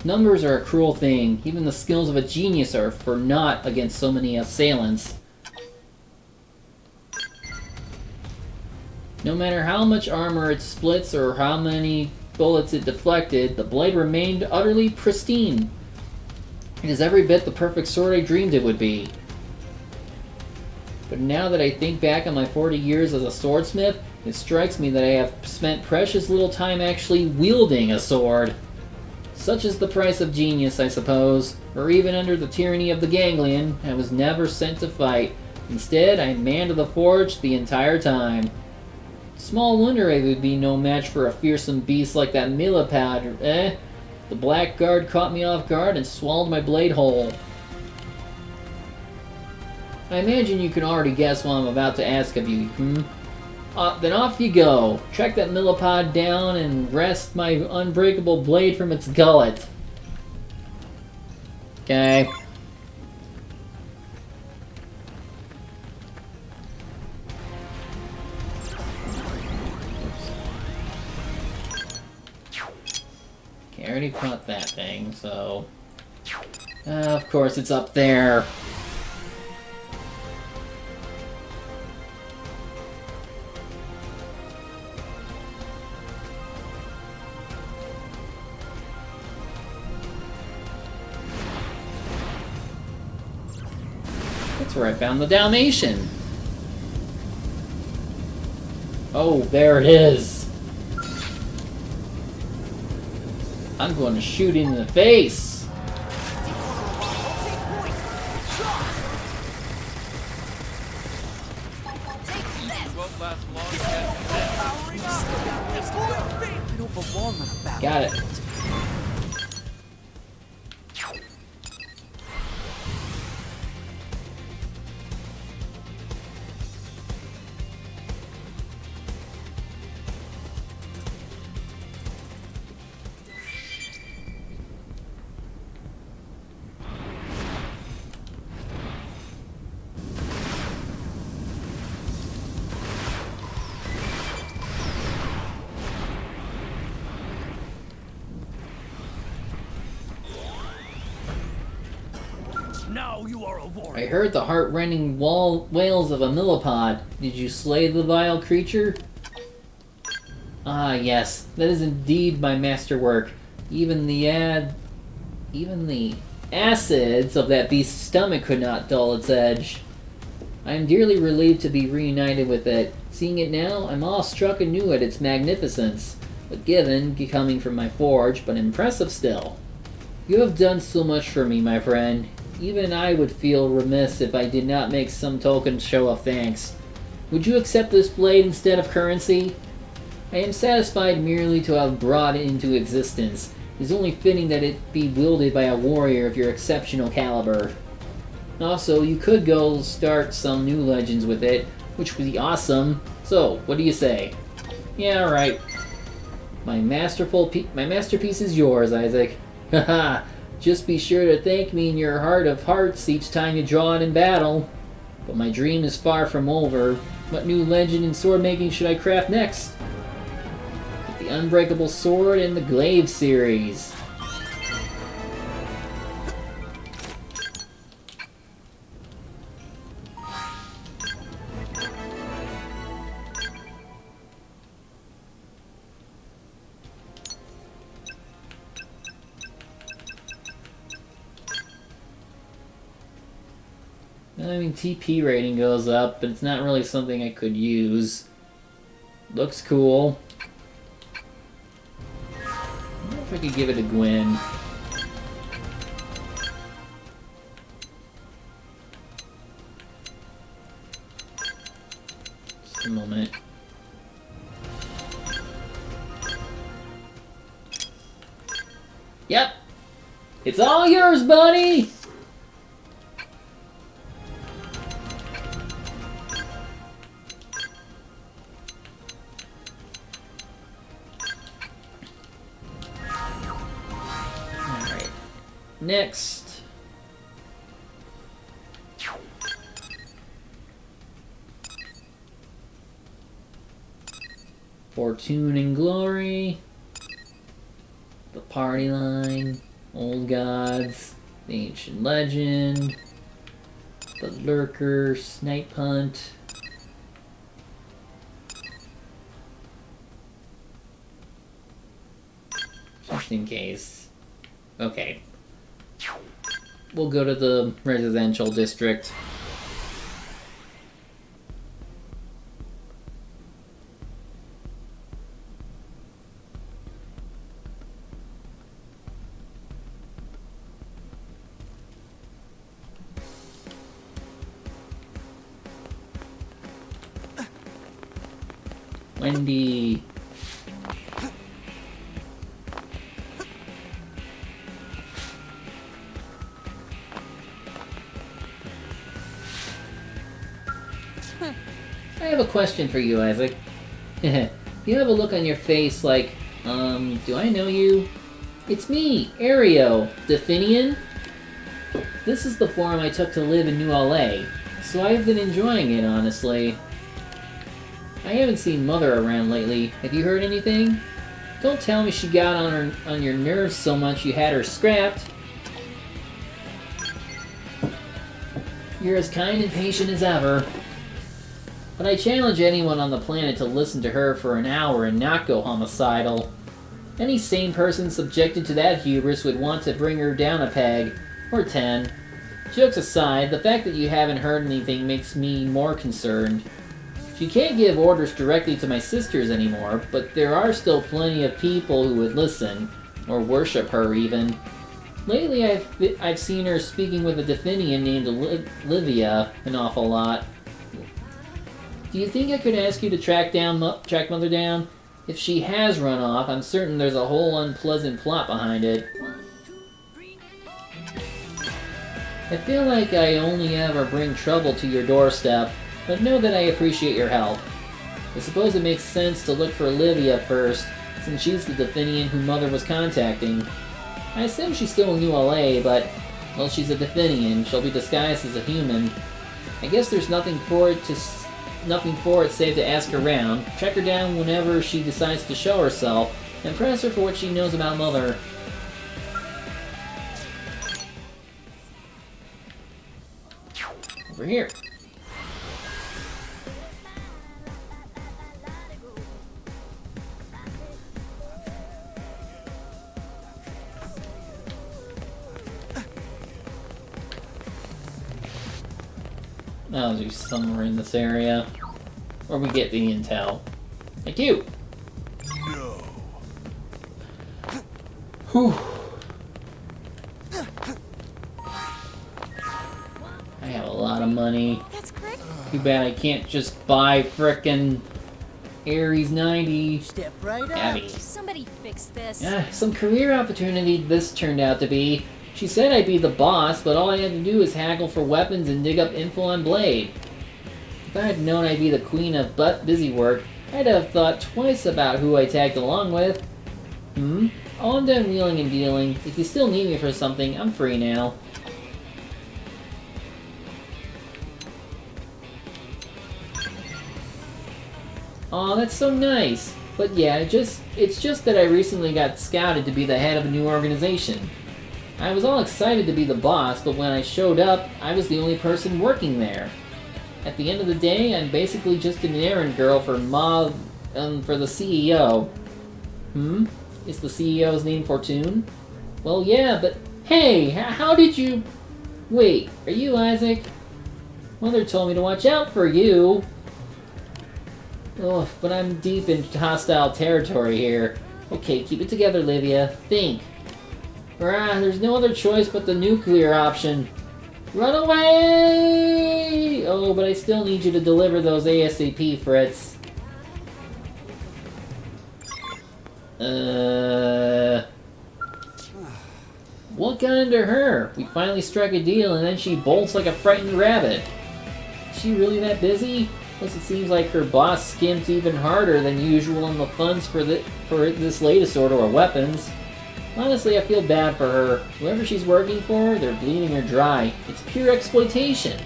Numbers are a cruel thing. Even the skills of a genius are for naught against so many assailants. No matter how much armor it splits or how many bullets it deflected, the blade remained utterly pristine. It is every bit the perfect sword I dreamed it would be. But now that I think back on my 40 years as a swordsmith, it strikes me that I have spent precious little time actually wielding a sword. Such is the price of genius, I suppose. Or even under the tyranny of the ganglion, I was never sent to fight. Instead, I manned the forge the entire time. Small wonder I would be no match for a fearsome beast like that millipede, eh? The blackguard caught me off guard and swallowed my blade whole. I imagine you can already guess what I'm about to ask of you, then off you go. Track that millipede down and wrest my unbreakable blade from its gullet. Okay. I already caught that thing, so... of course it's up there. That's where I found the Dalmatian. Oh, there it is. I'm going to shoot him in the face. Won't last long against this. I don't belong on a battle. Got it. Now you are a warrior. I heard the heart-rending wails of a millipede. Did you slay the vile creature? Ah, yes. That is indeed my masterwork. Even the acids of that beast's stomach could not dull its edge. I am dearly relieved to be reunited with it. Seeing it now, I'm awestruck anew at its magnificence. A given, coming from my forge, but impressive still. You have done so much for me, my friend. Even I would feel remiss if I did not make some token show of thanks. Would you accept this blade instead of currency? I am satisfied merely to have brought it into existence. It is only fitting that it be wielded by a warrior of your exceptional caliber. Also, you could go start some new legends with it, which would be awesome. So, what do you say? Yeah, right. My masterpiece is yours, Isaac. Haha. Just be sure to thank me in your heart of hearts each time you draw it in battle. But my dream is far from over. What new legend in sword making should I craft next? The Unbreakable Sword in the Glaive series. I mean, TP rating goes up, but it's not really something I could use. Looks cool. I wonder if I could give it to Gwen. Just a moment. Yep! It's all yours, buddy! Next. Fortune and Glory. The Party Line. Old Gods. The Ancient Legend. The Lurker. Snipe Hunt. Just in case. Okay. We'll go to the residential district. Wendy. I have a question for you, Isaac. You have a look on your face like, do I know you? It's me, Aereo, Definian. This is the form I took to live in New LA, so I've been enjoying it, honestly. I haven't seen Mother around lately. Have you heard anything? Don't tell me she got on your nerves so much you had her scrapped. You're as kind and patient as ever. But I challenge anyone on the planet to listen to her for an hour and not go homicidal. Any sane person subjected to that hubris would want to bring her down a peg. Or 10. Jokes aside, the fact that you haven't heard anything makes me more concerned. She can't give orders directly to my sisters anymore, but there are still plenty of people who would listen, or worship her even. Lately I've seen her speaking with a Definian named Olivia an awful lot. Do you think I could ask you to track Mother down? If she has run off, I'm certain there's a whole unpleasant plot behind it. I feel like I only ever bring trouble to your doorstep, but know that I appreciate your help. I suppose it makes sense to look for Olivia first, since she's the Definian who Mother was contacting. I assume she's still in New LA, but, well, she's a Definian. She'll be disguised as a human. I guess there's nothing for it save to ask around, track her down whenever she decides to show herself, and press her for what she knows about Mother. Over here. That'll be somewhere in this area. Where we get the intel. Thank you! No. Whew. I have a lot of money. That's correct. Too bad I can't just buy frickin' Ares 90. Step right up. Abby. Somebody fix this. Some career opportunity this turned out to be. She said I'd be the boss, but all I had to do was haggle for weapons and dig up info on Blade. If I had known I'd be the queen of busy work, I'd have thought twice about who I tagged along with. All I'm done wheeling and dealing. If you still need me for something, I'm free now. Aw, that's so nice. But yeah, it's just that I recently got scouted to be the head of a new organization. I was all excited to be the boss, but when I showed up, I was the only person working there. At the end of the day, I'm basically just an errand girl for for the CEO. Is the CEO's name Fortune? Well, yeah, but hey, how did you... Wait, are you Isaac? Mother told me to watch out for you. Oh, but I'm deep in hostile territory here. Okay, keep it together, Livia. Think. There's no other choice but the nuclear option. Run away! Oh, but I still need you to deliver those ASAP, Fritz. What got into her? We finally struck a deal and then she bolts like a frightened rabbit. Is she really that busy? Plus it seems like her boss skims even harder than usual on the funds for this latest order of weapons. Honestly, I feel bad for her. Whoever she's working for, they're bleeding her dry. It's pure exploitation.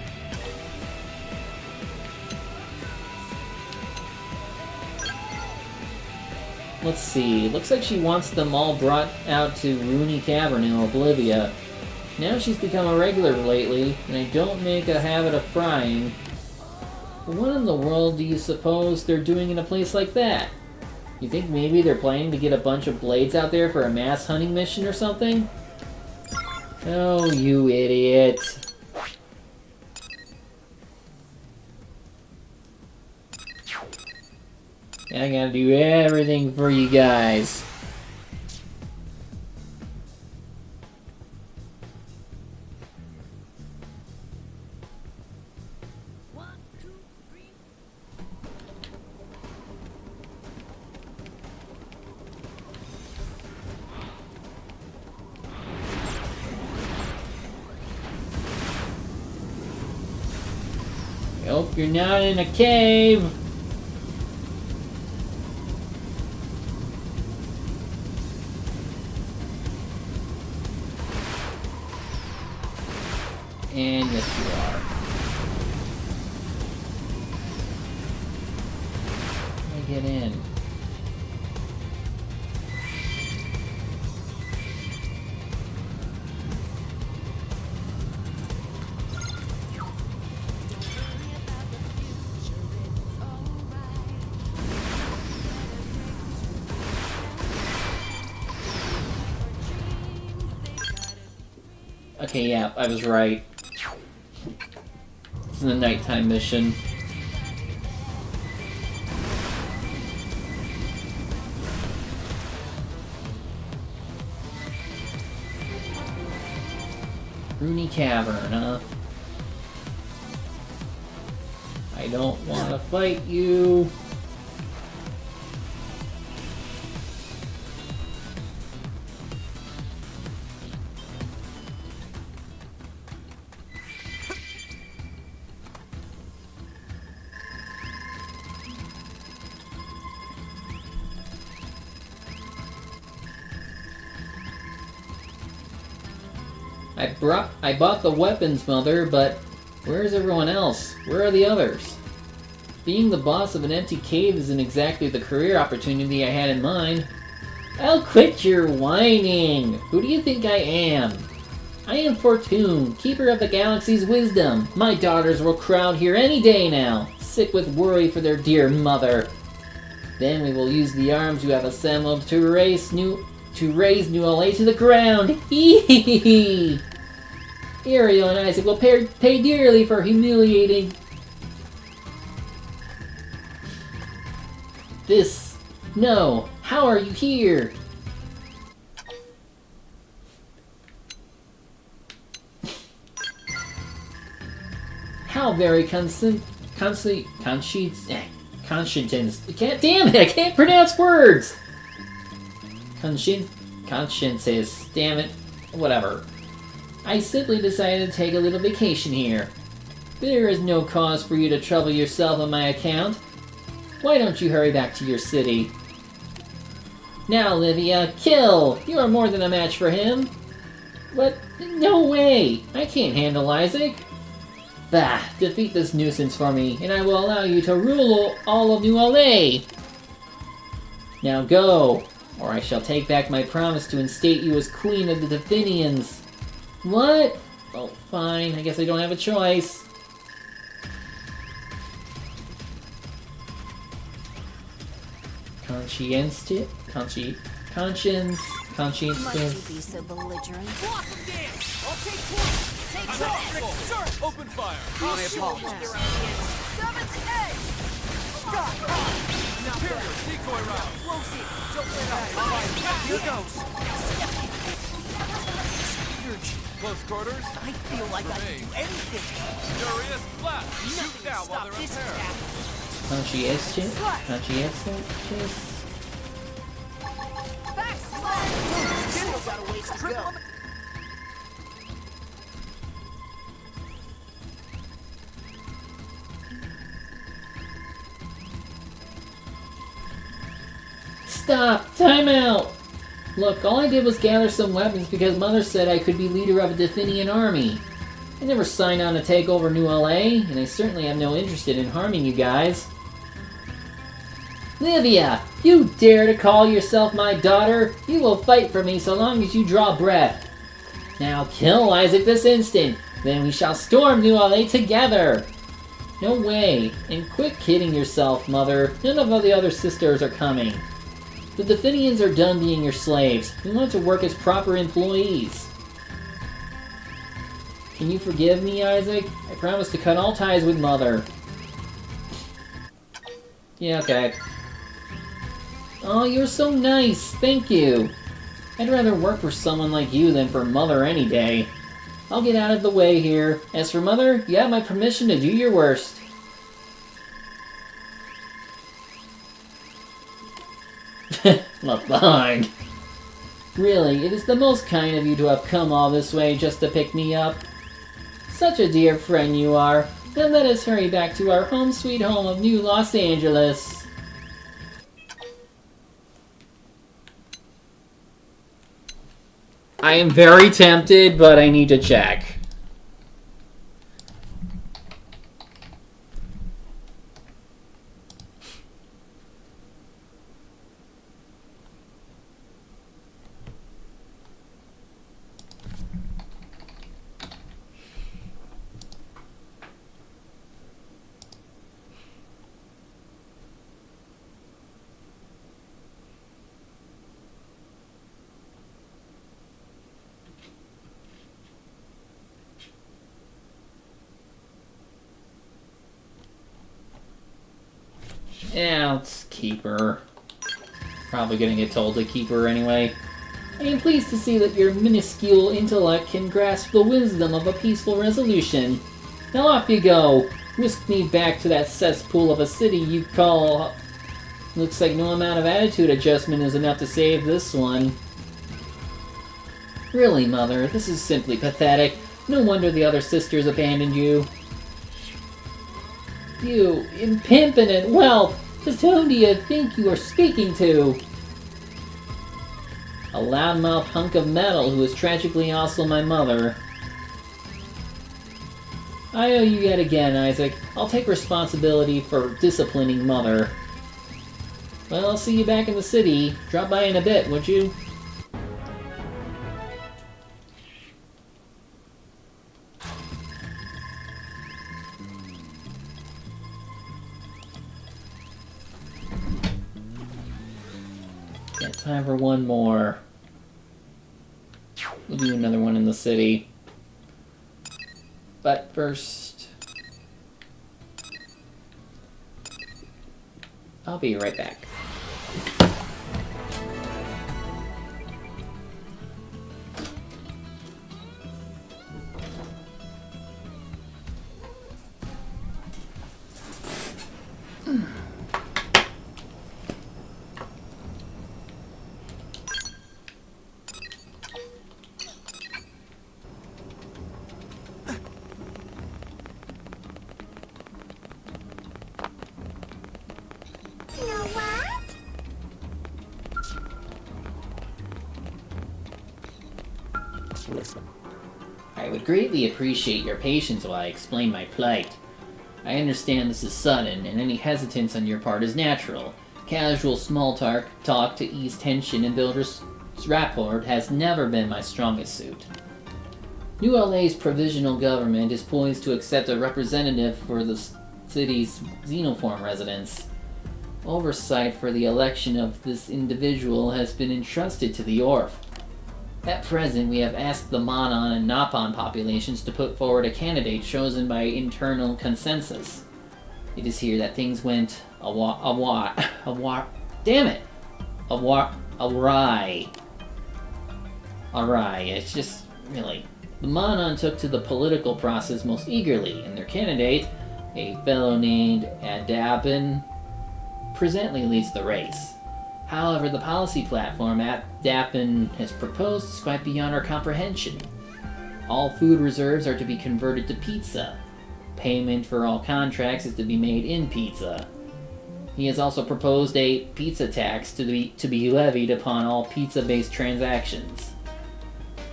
Let's see, looks like she wants them all brought out to Rooney Cavern in Oblivia. Now she's become a regular lately, and I don't make a habit of prying. But what in the world do you suppose they're doing in a place like that? You think maybe they're planning to get a bunch of blades out there for a mass hunting mission or something? Oh, you idiot. I gotta do everything for you guys. I hope you're not in a cave. And yes, you are. How do I get in? Okay, yeah, I was right. It's the nighttime mission. Rooney Cavern, huh? I don't want to fight you. I bought the weapons, Mother, but where's everyone else? Where are the others? Being the boss of an empty cave isn't exactly the career opportunity I had in mind. I'll quit your whining! Who do you think I am? I am Fortune, keeper of the galaxy's wisdom. My daughters will crowd here any day now, sick with worry for their dear mother. Then we will use the arms you have assembled to raise New LA to the ground. Hee hee hee hee! Ariel and Isaac will pay dearly for humiliating this. No, how are you here? How very conscientious. Damn it, I can't pronounce words. Consciences. Damn it. Whatever. I simply decided to take a little vacation here. There is no cause for you to trouble yourself on my account. Why don't you hurry back to your city? Now, Livia, kill! You are more than a match for him. But no way! I can't handle Isaac. Bah! Defeat this nuisance for me, and I will allow you to rule all of New LA. Now go, or I shall take back my promise to instate you as Queen of the Definians. What? Oh, fine. I guess I don't have a choice. Conscience. Must you Conscientious. be so belligerent? Blossom dance! I'll take point! Take Rifle! Surge! Open fire! I apologize. 7th edge! Scott! Superior decoy round! Explosive! Don't let up! Alright, here goes! Energy! Close quarters. I feel like I can do anything! Furious blast! Shoot Nothing to now while stop they're this repaired. attack! Conscientious. Backslide! Still got a ways to go. Stop! Time out! Look, all I did was gather some weapons because Mother said I could be leader of a Definian army. I never signed on to take over New LA, and I certainly have no interest in harming you guys. Livia! You dare to call yourself my daughter? You will fight for me so long as you draw breath. Now kill Isaac this instant, then we shall storm New LA together! No way, and quit kidding yourself, Mother. None of the other sisters are coming. The Definians are done being your slaves. We want to work as proper employees. Can you forgive me, Isaac? I promise to cut all ties with Mother. Yeah, okay. Oh, you're so nice. Thank you. I'd rather work for someone like you than for Mother any day. I'll get out of the way here. As for Mother, you have my permission to do your worst. Left behind. Really, it is the most kind of you to have come all this way just to pick me up. Such a dear friend you are. Then let us hurry back to our home sweet home of New Los Angeles. I am very tempted, but I need to check. Yeah, let's keep her. Probably gonna get told to keep her anyway. I am pleased to see that your minuscule intellect can grasp the wisdom of a peaceful resolution. Now off you go. Whisk me back to that cesspool of a city you call... Looks like no amount of attitude adjustment is enough to save this one. Really, Mother, this is simply pathetic. No wonder the other sisters abandoned you. You impimpinent whelp! Just whom do you think you are speaking to? A loudmouth hunk of metal who is tragically also my mother. I owe you yet again, Isaac. I'll take responsibility for disciplining Mother. Well, I'll see you back in the city. Drop by in a bit, would you? Got time for one more. We'll do another one in the city. But first... I'll be right back. You know what? I would greatly appreciate your patience while I explain my plight. I understand this is sudden, and any hesitance on your part is natural. Casual small talk to ease tension and build rapport has never been my strongest suit. New LA's provisional government is poised to accept a representative for the city's xenoform residents. Oversight for the election of this individual has been entrusted to the Orf. At present, we have asked the Monon and Napon populations to put forward a candidate chosen by internal consensus. It is here that things went awry. It's just, really. The Monon took to the political process most eagerly, and their candidate, a fellow named Adapin, presently leads the race. However, the policy platform Adapin has proposed is quite beyond our comprehension. All food reserves are to be converted to pizza. Payment for all contracts is to be made in pizza. He has also proposed a pizza tax to be levied upon all pizza-based transactions.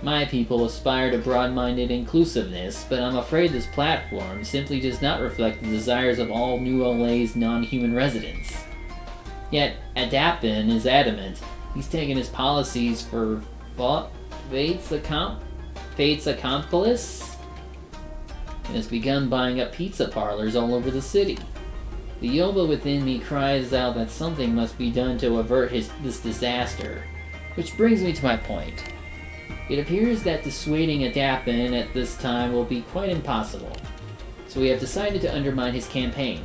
My people aspire to broad-minded inclusiveness, but I'm afraid this platform simply does not reflect the desires of all New LA's non-human residents. Yet, Adapin is adamant. He's taken his policies for Fate's accomplice and has begun buying up pizza parlors all over the city. The Yoba within me cries out that something must be done to avert this disaster. Which brings me to my point. It appears that dissuading Adapin at this time will be quite impossible, so we have decided to undermine his campaign.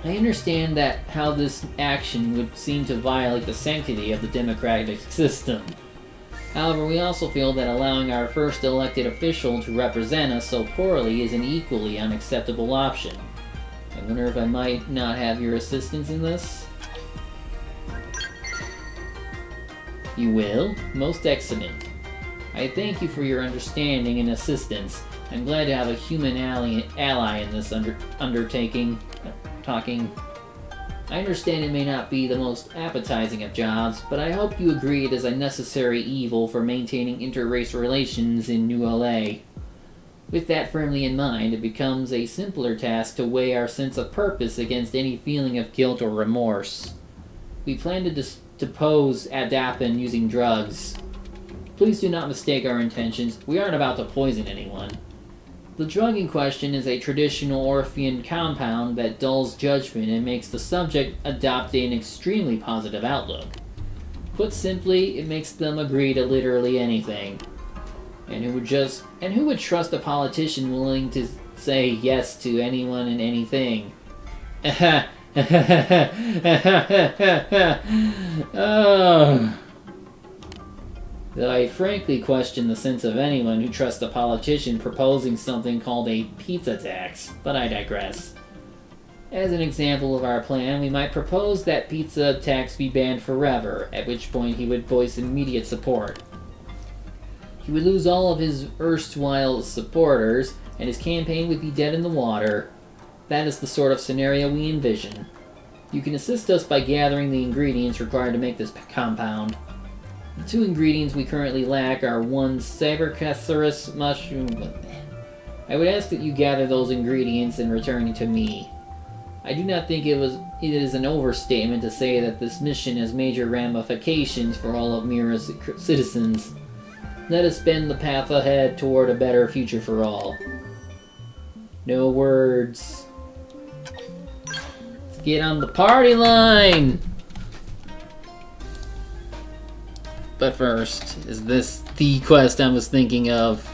I understand that how this action would seem to violate the sanctity of the democratic system. However, we also feel that allowing our first elected official to represent us so poorly is an equally unacceptable option. I wonder if I might not have your assistance in this? You will? Most excellent. I thank you for your understanding and assistance. I'm glad to have a human ally in this undertaking. I understand it may not be the most appetizing of jobs, but I hope you agree it is a necessary evil for maintaining interrace relations in New LA. With that firmly in mind, it becomes a simpler task to weigh our sense of purpose against any feeling of guilt or remorse. We plan to depose Adapin using drugs. Please do not mistake our intentions. We aren't about to poison anyone. The drug in question is a traditional Orphean compound that dulls judgment and makes the subject adopt an extremely positive outlook. Put simply, it makes them agree to literally anything. And who would trust a politician willing to say yes to anyone and anything? Oh. Though I frankly question the sense of anyone who trusts a politician proposing something called a pizza tax, but I digress. As an example of our plan, we might propose that pizza tax be banned forever, at which point he would voice immediate support. He would lose all of his erstwhile supporters, and his campaign would be dead in the water. That is the sort of scenario we envision. You can assist us by gathering the ingredients required to make this compound. The two ingredients we currently lack are one Sabercasaurus mushroom. I would ask that you gather those ingredients and return it to me. I do not think it is an overstatement to say that this mission has major ramifications for all of Mira's citizens. Let us bend the path ahead toward a better future for all. No words. Let's get on the party line! But first, is this the quest I was thinking of?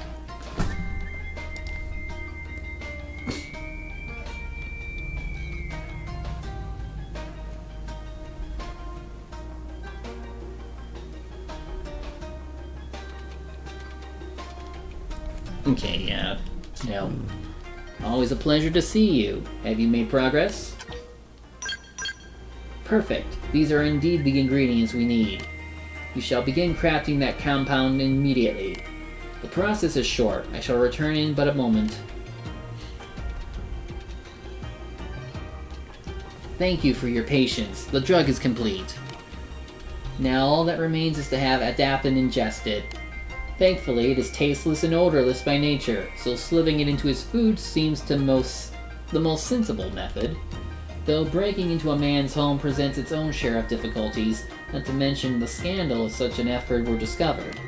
Okay, yeah. No. Always a pleasure to see you. Have you made progress? Perfect. These are indeed the ingredients we need. We shall begin crafting that compound immediately. The process is short. I shall return in but a moment. Thank you for your patience. The drug is complete. Now all that remains is to have Adapin ingested. Thankfully, it is tasteless and odorless by nature, so slipping it into his food seems the most sensible method. Though breaking into a man's home presents its own share of difficulties, not to mention the scandal if such an effort were discovered.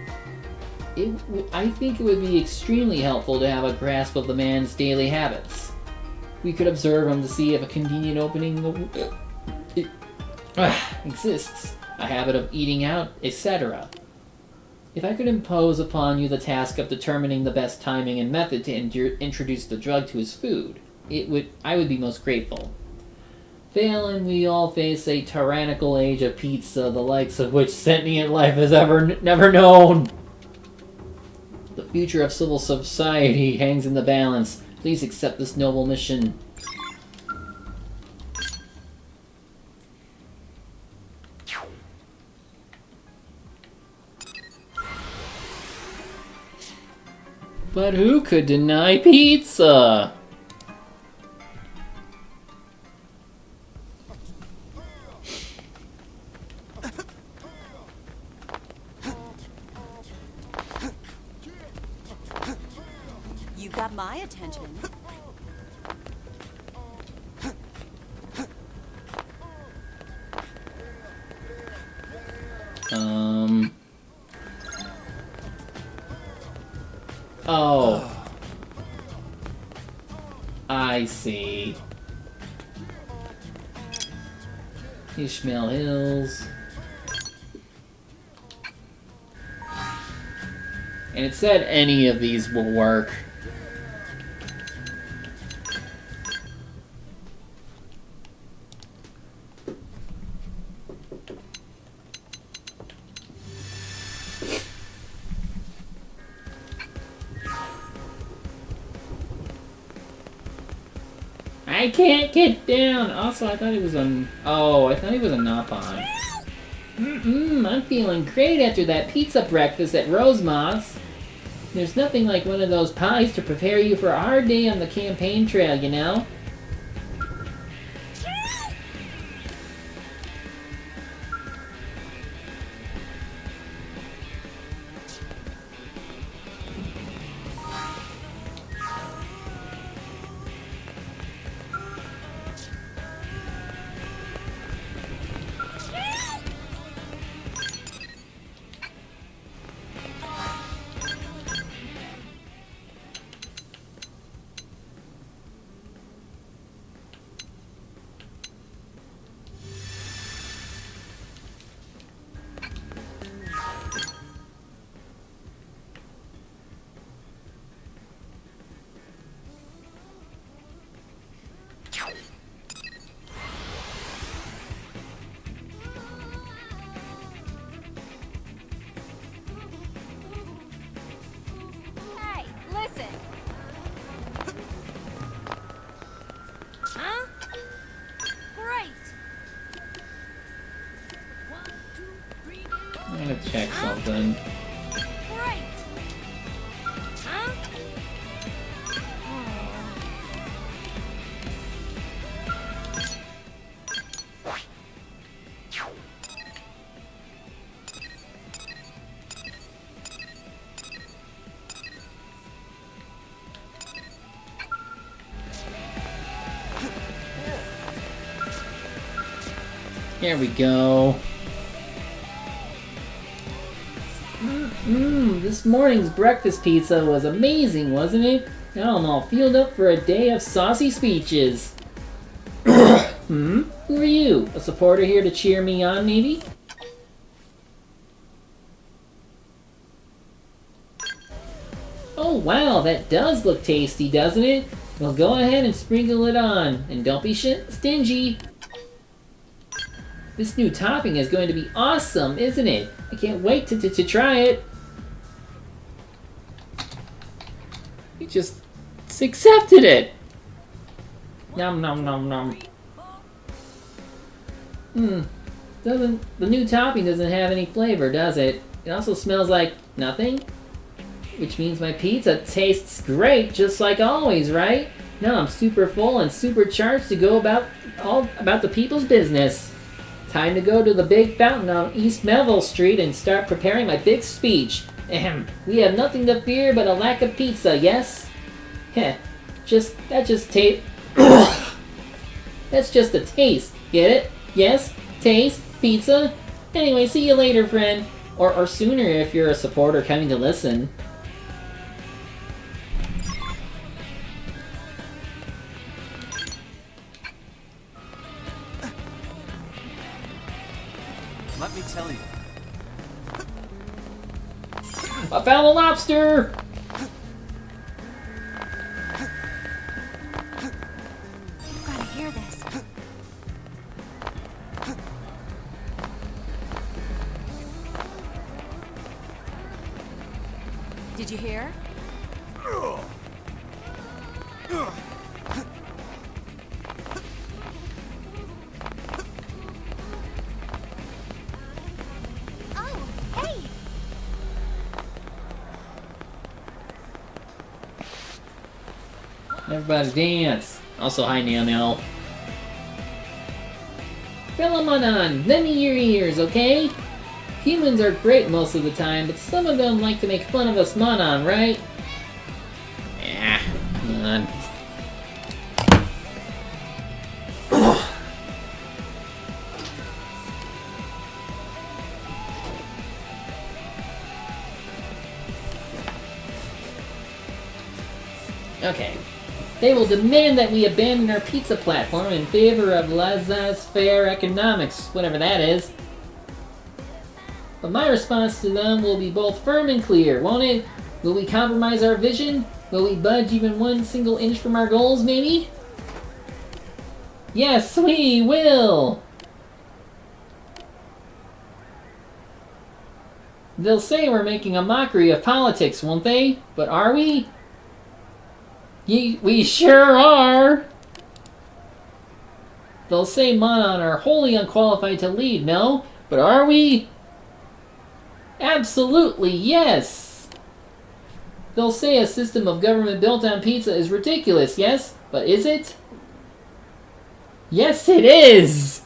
I think it would be extremely helpful to have a grasp of the man's daily habits. We could observe him to see if a convenient opening exists, a habit of eating out, etc. If I could impose upon you the task of determining the best timing and method to introduce the drug to his food, I would be most grateful. Fail and we all face a tyrannical age of pizza, the likes of which sentient life has never known. The future of civil society hangs in the balance. Please accept this noble mission. But who could deny pizza? You got my attention. Oh. I see. Ishmael Hills. And it said any of these will work. I can't get down. Also, I thought he was a... Oh, I thought he was a Napon. I'm feeling great after that pizza breakfast at Rosemoss. There's nothing like one of those pies to prepare you for a hard day on the campaign trail, you know? Hey, listen. Huh? Great. I'm gonna check something. Great. Huh? Here we go. This morning's breakfast pizza was amazing, wasn't it? Now I'm all fueled up for a day of saucy speeches. Who are you? A supporter here to cheer me on, maybe? Oh wow, that does look tasty, doesn't it? Well, go ahead and sprinkle it on, and don't be stingy. This new topping is going to be awesome, isn't it? I can't wait to try it. He just accepted it. Nom nom nom nom. The new topping doesn't have any flavor, does it? It also smells like nothing. Which means my pizza tastes great, just like always, right? Now I'm super full and super charged to go about the people's business. Time to go to the big fountain on East Melville Street and start preparing my big speech. Ahem. We have nothing to fear but a lack of pizza, yes? Heh. That's just a taste. Get it? Yes? Taste? Pizza? Anyway, see you later, friend. Or sooner if you're a supporter coming to listen. Let me tell you. I found a lobster! You've got to hear this. Did you hear? Oh, hey! Everybody dance! Also, hi, Neo. Philomonon, lend me your ears, okay? Humans are great most of the time, but some of them like to make fun of us Monon, right? Yeah, come on. Okay. They will demand that we abandon our pizza platform in favor of laissez-faire economics, whatever that is. But my response to them will be both firm and clear, won't it? Will we compromise our vision? Will we budge even 1 single inch from our goals, maybe? Yes, we will! They'll say we're making a mockery of politics, won't they? But are we? We sure are! They'll say Monon are wholly unqualified to lead, no? But are we? Absolutely, yes! They'll say a system of government built on pizza is ridiculous, yes? But is it? Yes, it is!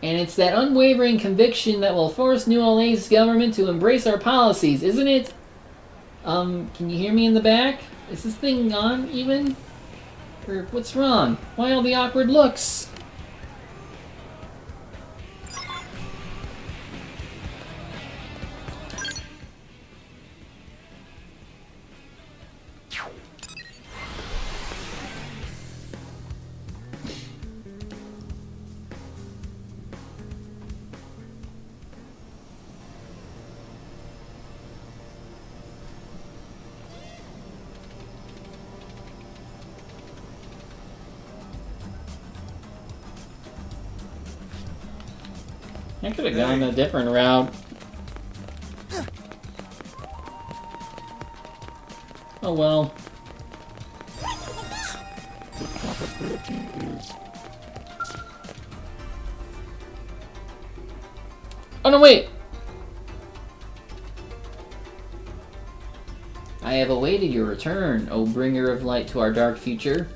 And it's that unwavering conviction that will force New Orleans' government to embrace our policies, isn't it? Can you hear me in the back? Is this thing on, even? Or what's wrong? Why all the awkward looks? I could have gone a different route. Oh well. Oh no, wait! I have awaited your return, O bringer of light to our dark future.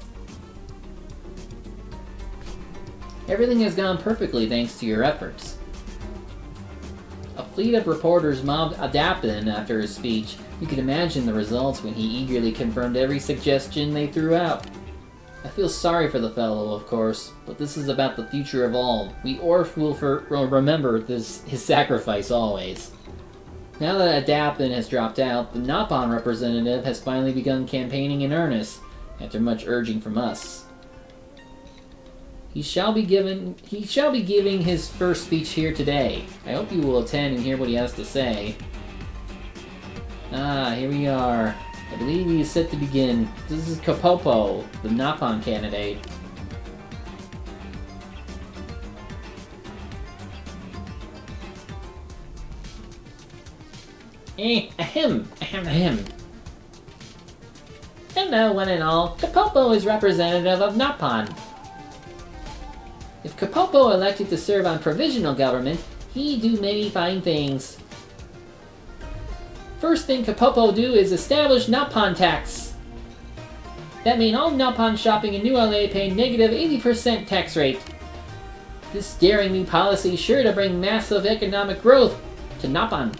Everything has gone perfectly thanks to your efforts. A fleet of reporters mobbed Adaptin after his speech. You can imagine the results when he eagerly confirmed every suggestion they threw out. I feel sorry for the fellow, of course, but this is about the future of all. We Orf will remember his sacrifice always. Now that Adaptin has dropped out, the Napon representative has finally begun campaigning in earnest, after much urging from us. He shall be giving his first speech here today. I hope you will attend and hear what he has to say. Ah, here we are. I believe he is set to begin. This is Kapopo, the Napon candidate. Ahem. Hello, one and all. Kapopo is representative of Napon. If Kapopo elected to serve on provisional government, he'd do many fine things. First thing Kapopo do is establish Napon tax. That means all Nippon shopping in New LA pay negative 80% tax rate. This daring new policy is sure to bring massive economic growth to Nippon.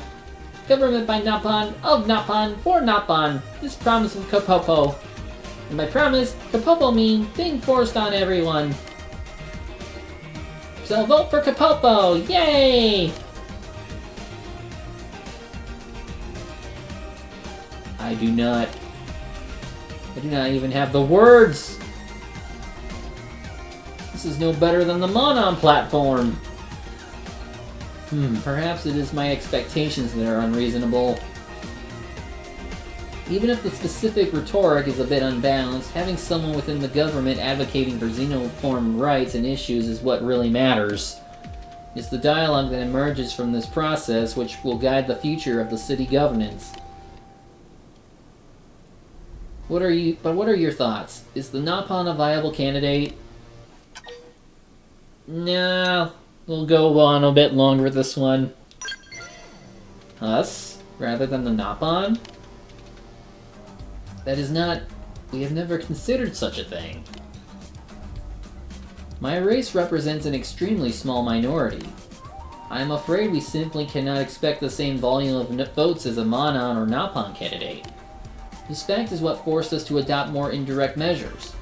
Government by Nippon, of Nippon, for Nippon. This promise of Kapopo. And by promise, Kapopo mean thing forced on everyone. So vote for Kapopo! Yay! I do not even have the words! This is no better than the Monon platform. Perhaps it is my expectations that are unreasonable. Even if the specific rhetoric is a bit unbalanced, having someone within the government advocating for xenoform rights and issues is what really matters. It's the dialogue that emerges from this process which will guide the future of the city governance. What are your thoughts? Is the Nippon a viable candidate? Nah, we'll go on a bit longer with this one. Us, rather than the Nippon? That is not... We have never considered such a thing. My race represents an extremely small minority. I am afraid we simply cannot expect the same volume of votes as a Monon or Nippon candidate. This fact is what forced us to adopt more indirect measures.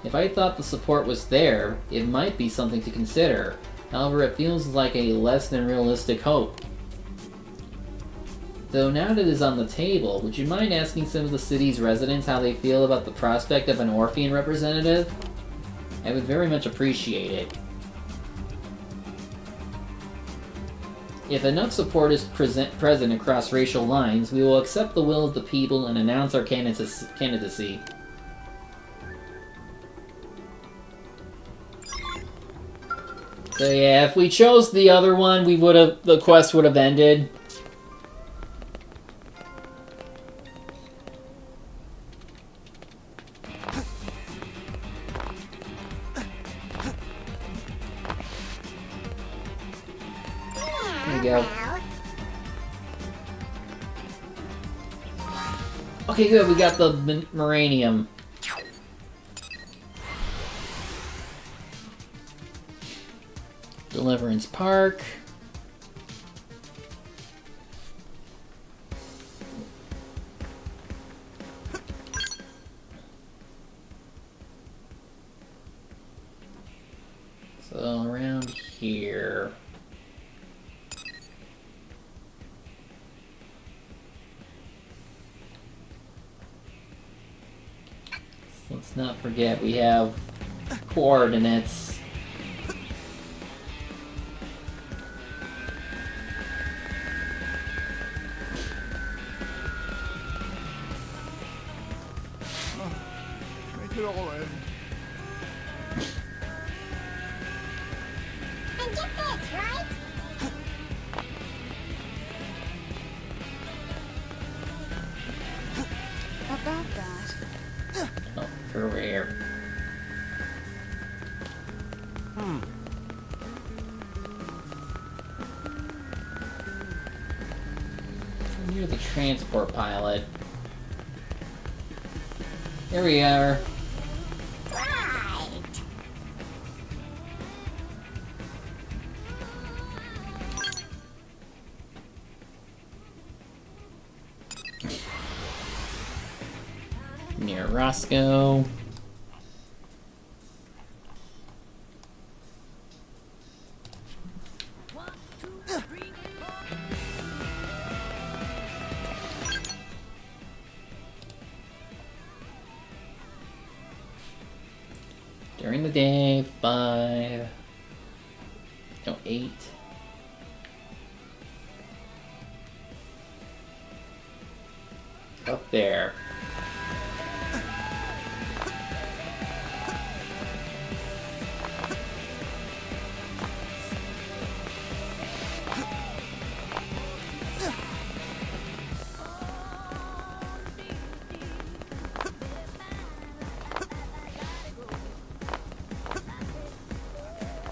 If I thought the support was there, it might be something to consider. However, it feels like a less than realistic hope. Though now that it is on the table, would you mind asking some of the city's residents how they feel about the prospect of an Orphean representative? I would very much appreciate it. If enough support is present across racial lines, we will accept the will of the people and announce our candidacy. So yeah, if we chose the other one, the quest would have ended. There you go. Okay, good. We got the Moranium. Deliverance Park. So around here. Let's not forget we have coordinates. Make it all in. And get this, right? About that. Oh, career. You're the transport pilot. Here we are. Right. Near Roscoe. During the day, 5. No, 8. Up there.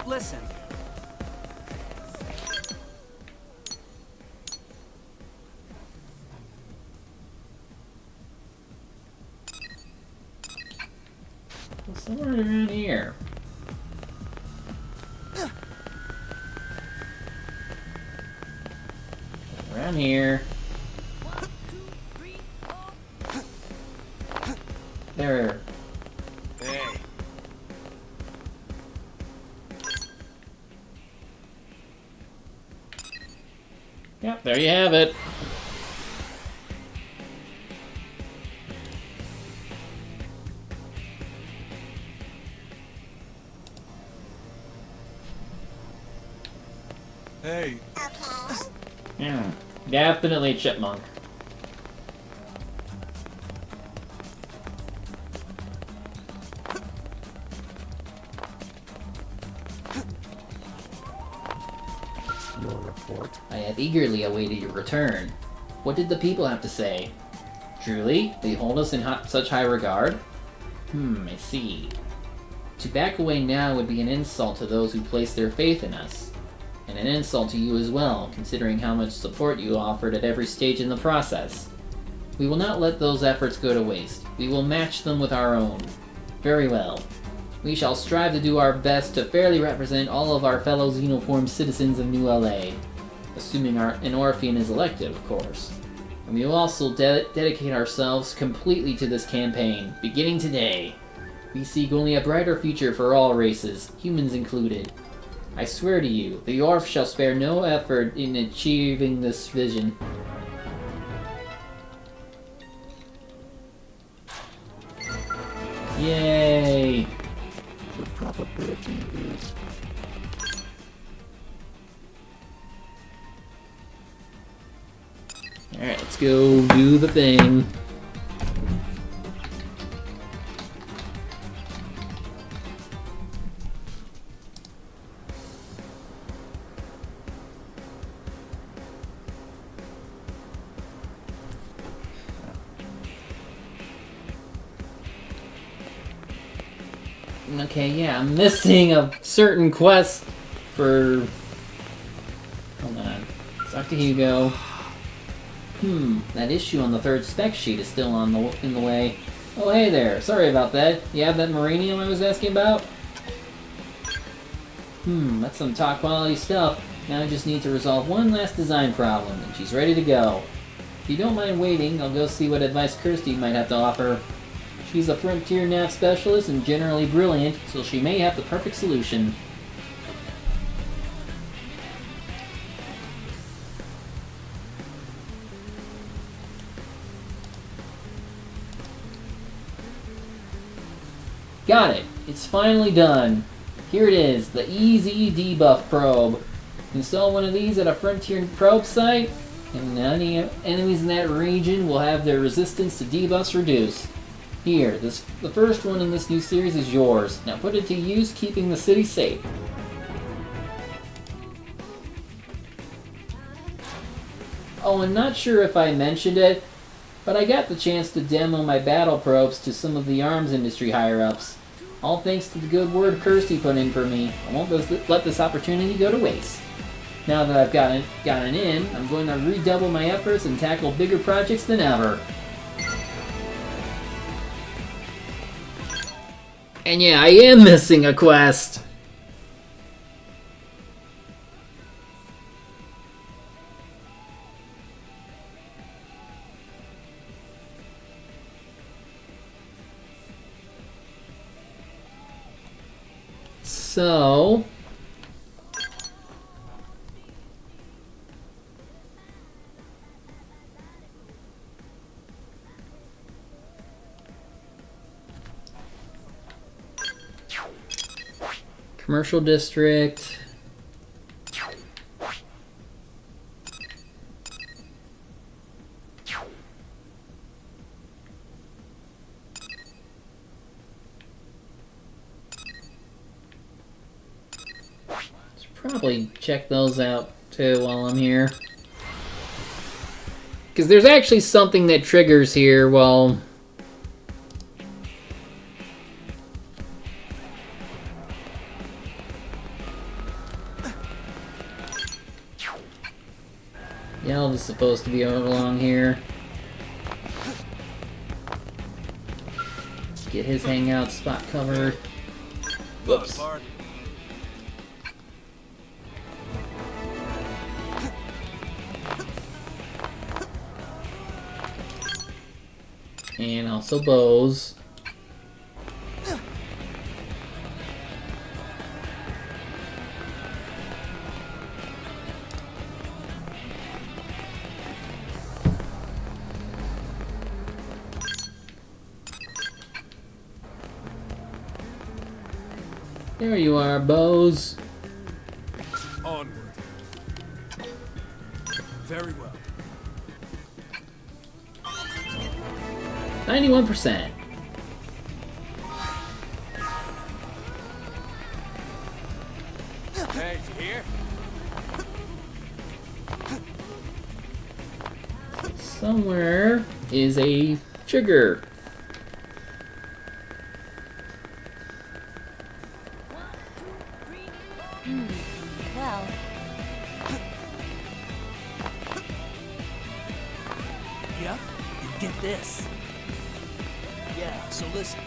Listen. Somewhere around here. Around here. There. Hey. Yep, there you have it. Hey. Okay. Yeah, definitely chipmunk. Your report. I have eagerly awaited your return. What did the people have to say? Truly, they hold us in such high regard? I see. To back away now would be an insult to those who place their faith in us. And an insult to you as well, considering how much support you offered at every stage in the process. We will not let those efforts go to waste. We will match them with our own. Very well. We shall strive to do our best to fairly represent all of our fellow xenoform citizens of New LA. Assuming an Orphean is elected, of course. And we will also dedicate ourselves completely to this campaign, beginning today. We seek only a brighter future for all races, humans included. I swear to you, the Orf shall spare no effort in achieving this vision. Yay! The probability is Alright, let's go do the thing. Okay, yeah, I'm missing a certain quest for... Hold on. Talk to Hugo. That issue on the third spec sheet is still in the way. Oh, hey there. Sorry about that. You have that Marinium I was asking about? That's some top quality stuff. Now I just need to resolve one last design problem, and she's ready to go. If you don't mind waiting, I'll go see what advice Kirsty might have to offer. She's a frontier nav specialist and generally brilliant, so she may have the perfect solution. Got it! It's finally done! Here it is, the EZ debuff probe. Install one of these at a frontier probe site, and any enemies in that region will have their resistance to debuffs reduced. Here, the first one in this new series is yours. Now put it to use, keeping the city safe. Oh, and not sure if I mentioned it, but I got the chance to demo my battle probes to some of the arms industry higher-ups. All thanks to the good word Kirsty put in for me. I won't let this opportunity go to waste. Now that I've gotten in, I'm going to redouble my efforts and tackle bigger projects than ever. And yeah, I am missing a quest. So... Commercial district. Probably check those out too while I'm here. Because there's actually something that triggers here while... Yelp is supposed to be over along here. Get his hangout spot covered. Whoops. And also bows. There you are, bows. Onward. Very well. 91%. Hey, you here? Somewhere is a trigger. Well, Yep, and get this. Yeah, so listen.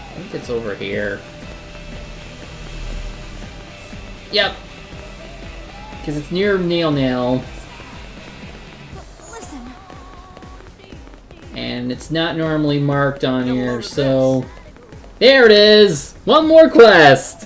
I think it's over here. Yep. Because it's near Nail. listen. And it's not normally marked on here, so... There it is! One more quest!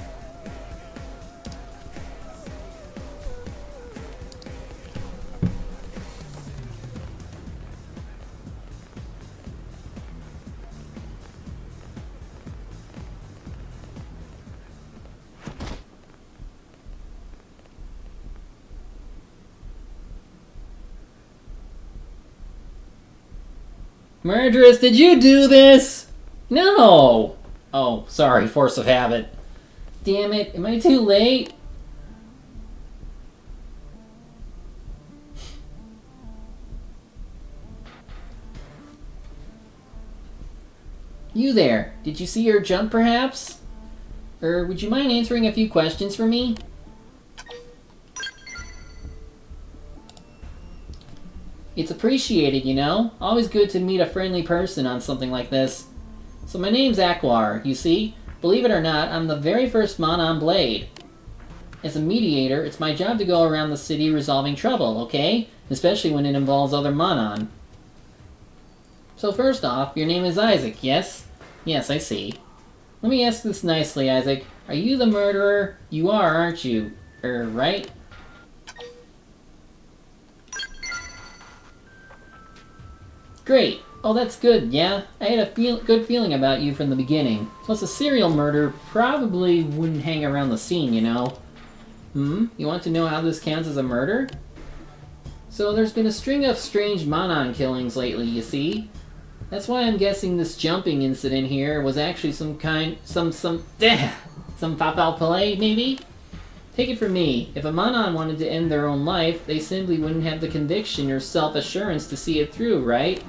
Murderess, did you do this? No! Oh, sorry, force of habit. Damn it, am I too late? You there, did you see her jump perhaps? Or would you mind answering a few questions for me? It's appreciated, you know? Always good to meet a friendly person on something like this. So my name's Aquar, you see? Believe it or not, I'm the very first Mon Blade. As a mediator, it's my job to go around the city resolving trouble, okay? Especially when it involves other Monon. So first off, your name is Isaac, yes? Yes, I see. Let me ask this nicely, Isaac. Are you the murderer? You are, aren't you? Right? Great. Oh, that's good, yeah? I had a good feeling about you from the beginning. Plus, a serial murder probably wouldn't hang around the scene, you know? You want to know how this counts as a murder? So, there's been a string of strange Monon killings lately, you see? That's why I'm guessing this jumping incident here was actually some foul play, maybe? Take it from me, if a Monon wanted to end their own life, they simply wouldn't have the conviction or self-assurance to see it through, right?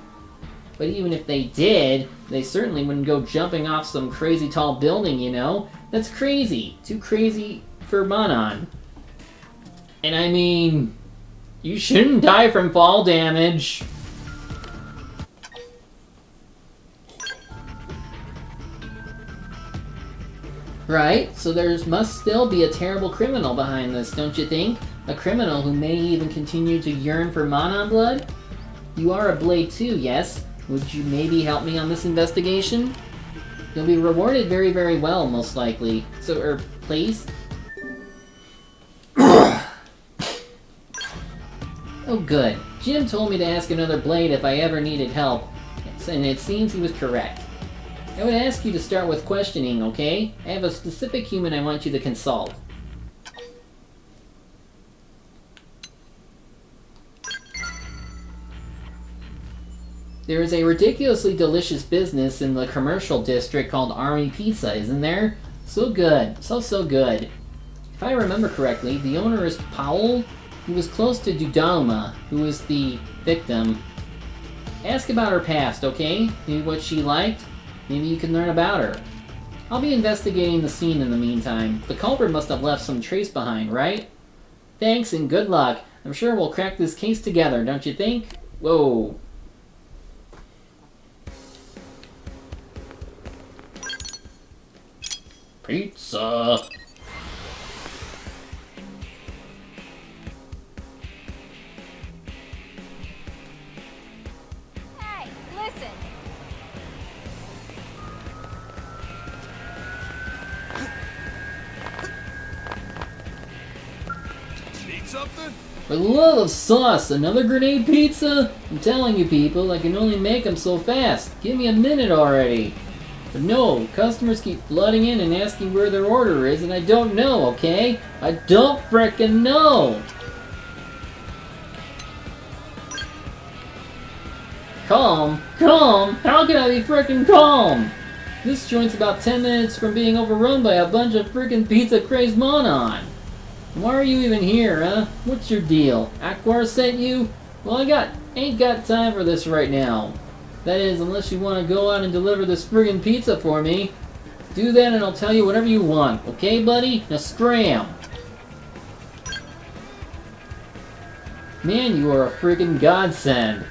But even if they did, they certainly wouldn't go jumping off some crazy tall building, you know? That's crazy. Too crazy for Monon. And I mean, you shouldn't die from fall damage. Right? So there must still be a terrible criminal behind this, don't you think? A criminal who may even continue to yearn for Monon blood? You are a Blade too, yes? Would you maybe help me on this investigation? You'll be rewarded very, very well, most likely. So, please? Oh, good. Jim told me to ask another Blade if I ever needed help, and it seems he was correct. I would ask you to start with questioning, okay? I have a specific human I want you to consult. There is a ridiculously delicious business in the commercial district called Army Pizza, isn't there? So good. So good. If I remember correctly, the owner is Powell, who was close to Dudoma, who was the victim. Ask about her past, okay? Maybe what she liked? Maybe you can learn about her. I'll be investigating the scene in the meantime. The culprit must have left some trace behind, right? Thanks and good luck. I'm sure we'll crack this case together, don't you think? Whoa. Pizza. Hey, listen. Need something? For the love of sauce, another grenade pizza? I'm telling you people, I can only make them so fast. Give me a minute already. But no, customers keep flooding in and asking where their order is, and I don't know, okay? I don't frickin' know! Calm? Calm? How can I be frickin' calm? This joint's about 10 minutes from being overrun by a bunch of frickin' pizza-crazed monon. Why are you even here, huh? What's your deal? Aquar sent you? Well, ain't got time for this right now. That is, unless you want to go out and deliver this friggin' pizza for me. Do that and I'll tell you whatever you want. Okay, buddy? Now scram! Man, you are a friggin' godsend.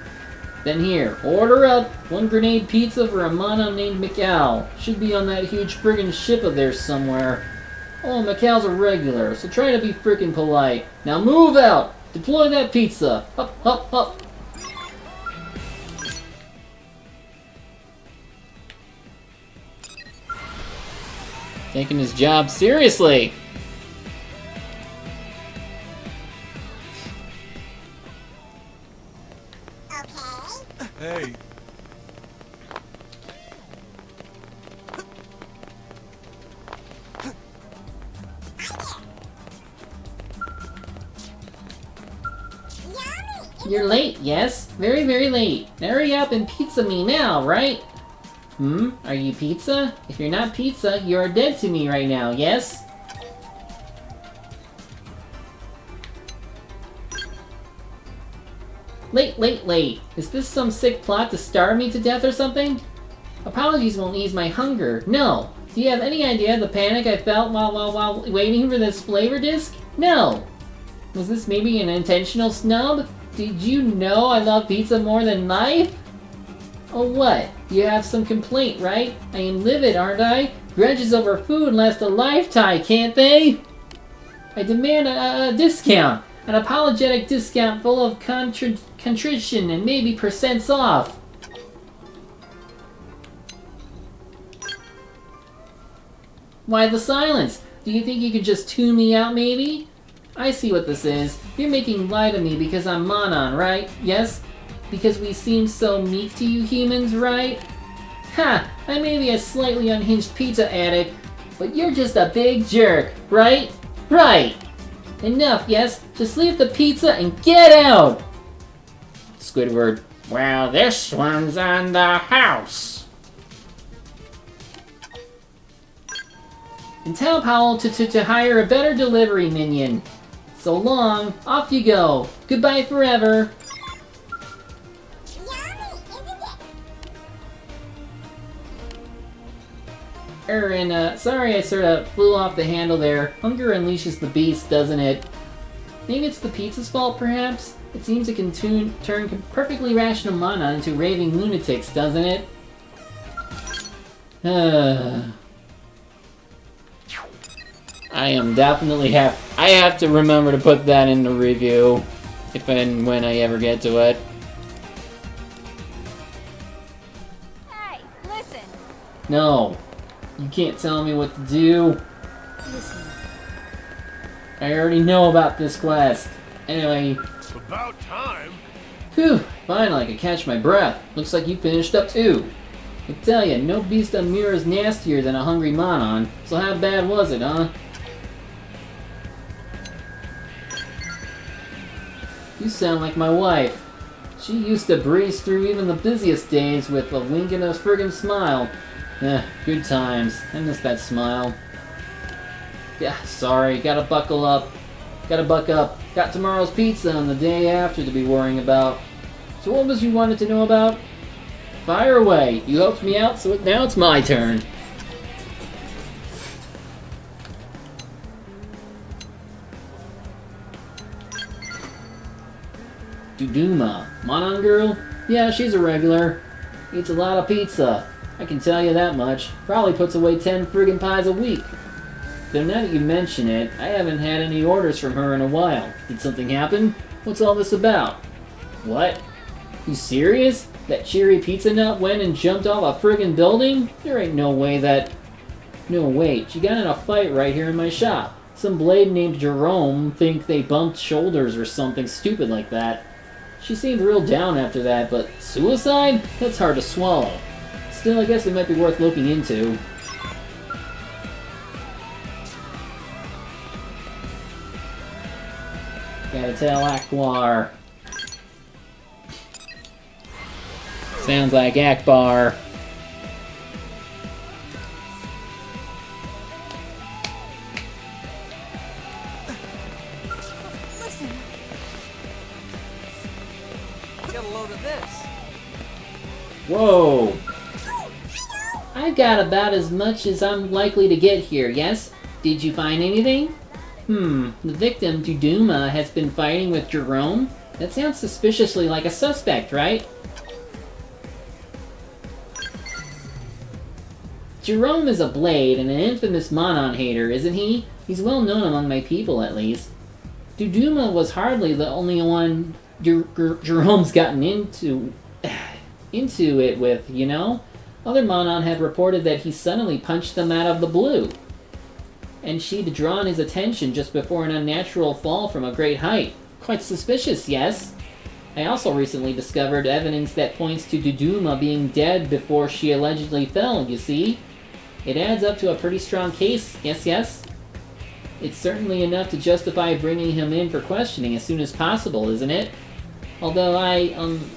Then here, order up 1 grenade pizza for a mono named Mikal. Should be on that huge friggin' ship of theirs somewhere. Oh, Mikal's a regular, so try to be frickin' polite. Now move out! Deploy that pizza! Up, up, up! Taking his job seriously! Okay. Hey. You're late, yes? Very, very late. Hurry up and pizza me now, right? Are you pizza? If you're not pizza, you're dead to me right now, yes? Late. Is this some sick plot to starve me to death or something? Apologies won't ease my hunger. No. Do you have any idea of the panic I felt while waiting for this flavor disc? No. Was this maybe an intentional snub? Did you know I love pizza more than life? Oh what? You have some complaint, right? I am livid, aren't I? Grudges over food last a lifetime, can't they? I demand a discount. An apologetic discount full of contrition and maybe percents off. Why the silence? Do you think you could just tune me out, maybe? I see what this is. You're making light of me because I'm Monon, right? Yes? Because we seem so meek to you humans, right? Ha! I may be a slightly unhinged pizza addict, but you're just a big jerk, right? Right! Enough, yes? Just leave the pizza and get out! Squidward. Well, this one's on the house. And tell Powell to hire a better delivery minion. So long, off you go. Goodbye forever. Yummy, isn't it? And sorry I sort of flew off the handle there. Hunger unleashes the beast, doesn't it? Maybe it's the pizza's fault, perhaps? It seems it can turn perfectly rational mana into raving lunatics, doesn't it? I am definitely I have to remember to put that in the review, if and when I ever get to it. Hey, listen. No, you can't tell me what to do. Listen. I already know about this quest. Anyway, About time. whew, finally I can catch my breath. Looks like you finished up too. I tell ya, no beast on Mirror is nastier than a hungry Monon. So how bad was it, huh? You sound like my wife. She used to breeze through even the busiest days with a wink and a friggin' smile. Good times. I miss that smile. Yeah, sorry. Gotta buckle up. Gotta buck up. Got tomorrow's pizza and the day after to be worrying about. So what was you wanted to know about? Fire away. You helped me out, so now it's my turn. Duduma. Monon girl? Yeah, she's a regular. Eats a lot of pizza. I can tell you that much. Probably puts away 10 friggin' pies a week. Though now that you mention it, I haven't had any orders from her in a while. Did something happen? What's all this about? What? You serious? That cheery pizza nut went and jumped off a friggin' building? There ain't no way that... No, wait. She got in a fight right here in my shop. Some blade named Jerome think they bumped shoulders or something stupid like that. She seemed real down after that, but suicide? That's hard to swallow. Still, I guess it might be worth looking into. Gotta tell Akbar. Sounds like Akbar. Listen. Get a load of this. Whoa! I've got about as much as I'm likely to get here, yes? Did you find anything? The victim, Duduma, has been fighting with Jerome? That sounds suspiciously like a suspect, right? Jerome is a blade and an infamous Monon hater, isn't he? He's well known among my people, at least. Duduma was hardly the only one Jerome's gotten into it with, you know? Other Monon had reported that he suddenly punched them out of the blue. And she'd drawn his attention just before an unnatural fall from a great height. Quite suspicious, yes? I also recently discovered evidence that points to Duduma being dead before she allegedly fell, you see? It adds up to a pretty strong case, yes? It's certainly enough to justify bringing him in for questioning as soon as possible, isn't it? Although I,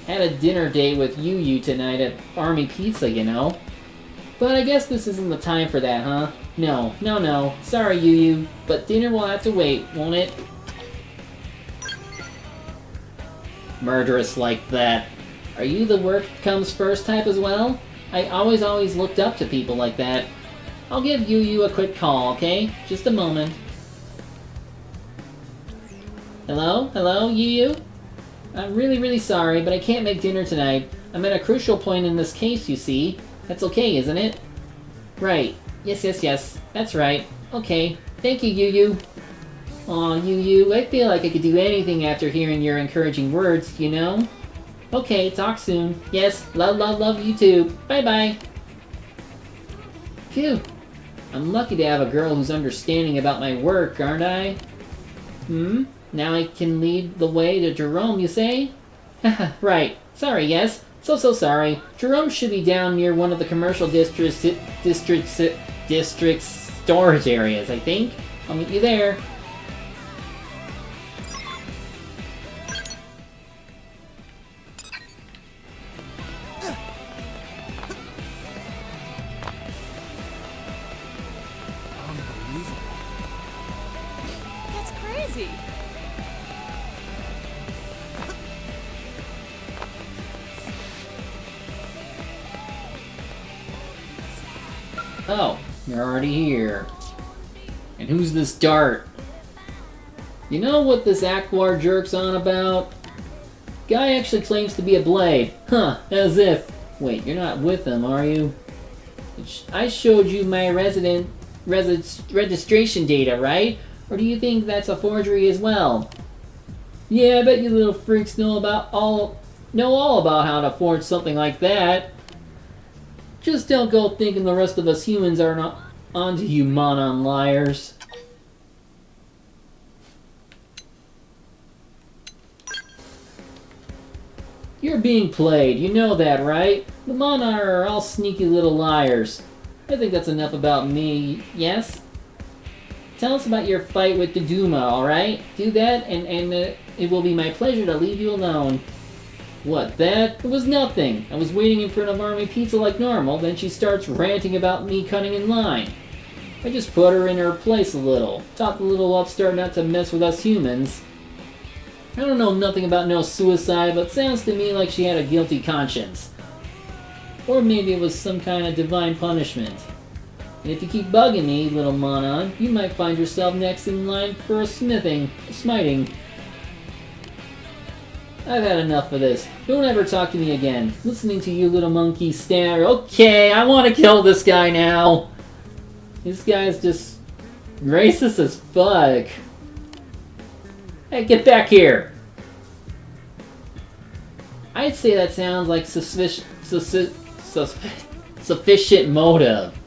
had a dinner date with Yu tonight at Army Pizza, you know? But I guess this isn't the time for that, huh? No. Sorry, Yu, but dinner will have to wait, won't it? Murderous like that. Are you the work comes first type as well? I always looked up to people like that. I'll give Yu a quick call, okay? Just a moment. Hello, Yu? I'm really sorry, but I can't make dinner tonight. I'm at a crucial point in this case, you see. That's okay, isn't it? Right. Yes. That's right. Okay. Thank you, Yu. Aw, Yu, I feel like I could do anything after hearing your encouraging words, you know? Okay, talk soon. Yes, love you too. Bye-bye. Phew. I'm lucky to have a girl who's understanding about my work, aren't I? Now I can lead the way to Jerome, you say? Right. Sorry, yes. So sorry. Jerome should be down near one of the commercial district's storage areas, I think. I'll meet you there. That's crazy. Oh, you're already here. And who's this Dart? You know what this Akbar jerk's on about? Guy actually claims to be a blade. Huh, as if. Wait, you're not with him, are you? I showed you my registration data, right? Or do you think that's a forgery as well? Yeah, I bet you little freaks know all about how to forge something like that. Just don't go thinking the rest of us humans are not onto you Monon liars. You're being played, you know that, right? The Monon are all sneaky little liars. I think that's enough about me, yes? Tell us about your fight with Duduma, alright? Do that, and it will be my pleasure to leave you alone. What, that? It was nothing. I was waiting in front of Army Pizza like normal, then she starts ranting about me cutting in line. I just put her in her place a little. Taught the little upstart not to mess with us humans. I don't know nothing about no suicide, but sounds to me like she had a guilty conscience. Or maybe it was some kind of divine punishment. And if you keep bugging me, little Monon, you might find yourself next in line for a smiting. I've had enough of this. Don't ever talk to me again. Listening to you little monkey stammer. Okay, I want to kill this guy now. This guy's just racist as fuck. Hey, get back here. I'd say that sounds like sufficient motive,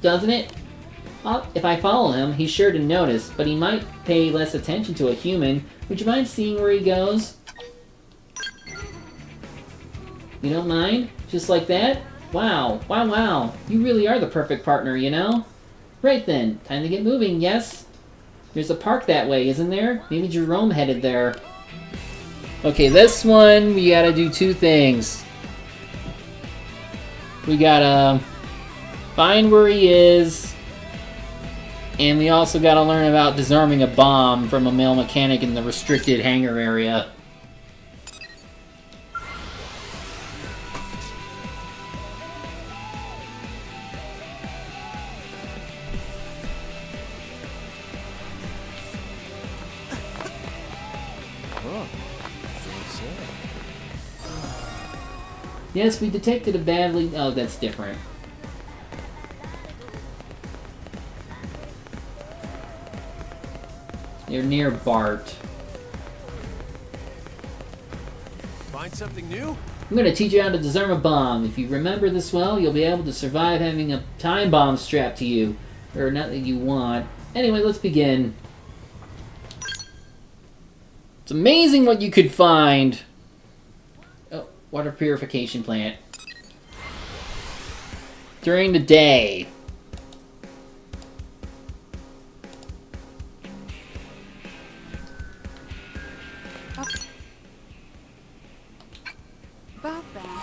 doesn't it? If I follow him, he's sure to notice, but he might pay less attention to a human. Would you mind seeing where he goes? You don't mind? Just like that? Wow, wow, wow. You really are the perfect partner, you know? Right then, time to get moving, yes? There's a park that way, isn't there? Maybe Jerome headed there. Okay, this one, we gotta do two things. We gotta find where he is, and we also gotta learn about disarming a bomb from a male mechanic in the restricted hangar area. Yes, we detected a badly... Oh, that's different. You're near Bart. Find something new? I'm gonna teach you how to disarm a bomb. If you remember this well, you'll be able to survive having a time bomb strapped to you. Or not that you want. Anyway, let's begin. It's amazing what you could find. Oh, water purification plant. During the day. Okay. About that.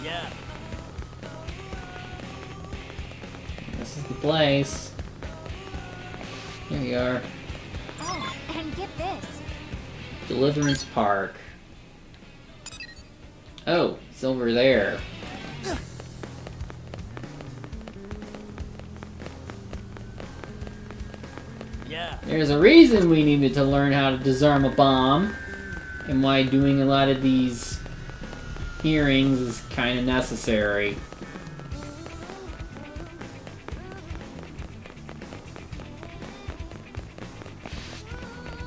Yeah. This is the place. Here we are. Oh, and get this. Deliverance Park. Oh, it's over there. Yeah. There's a reason we needed to learn how to disarm a bomb, and why doing a lot of these hearings is kind of necessary.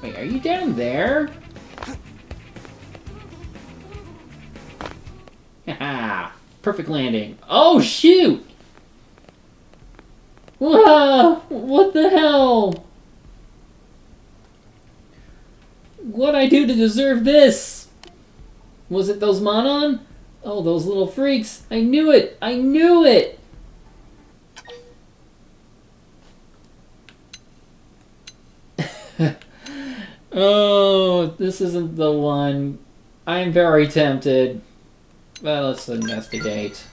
Wait, are you down there? Haha! Perfect landing. Oh, shoot! Whoa! What the hell? What'd I do to deserve this? Was it those Monon? Oh, those little freaks. I knew it! I knew it! Oh, this isn't the one. I'm very tempted. Well, let's investigate.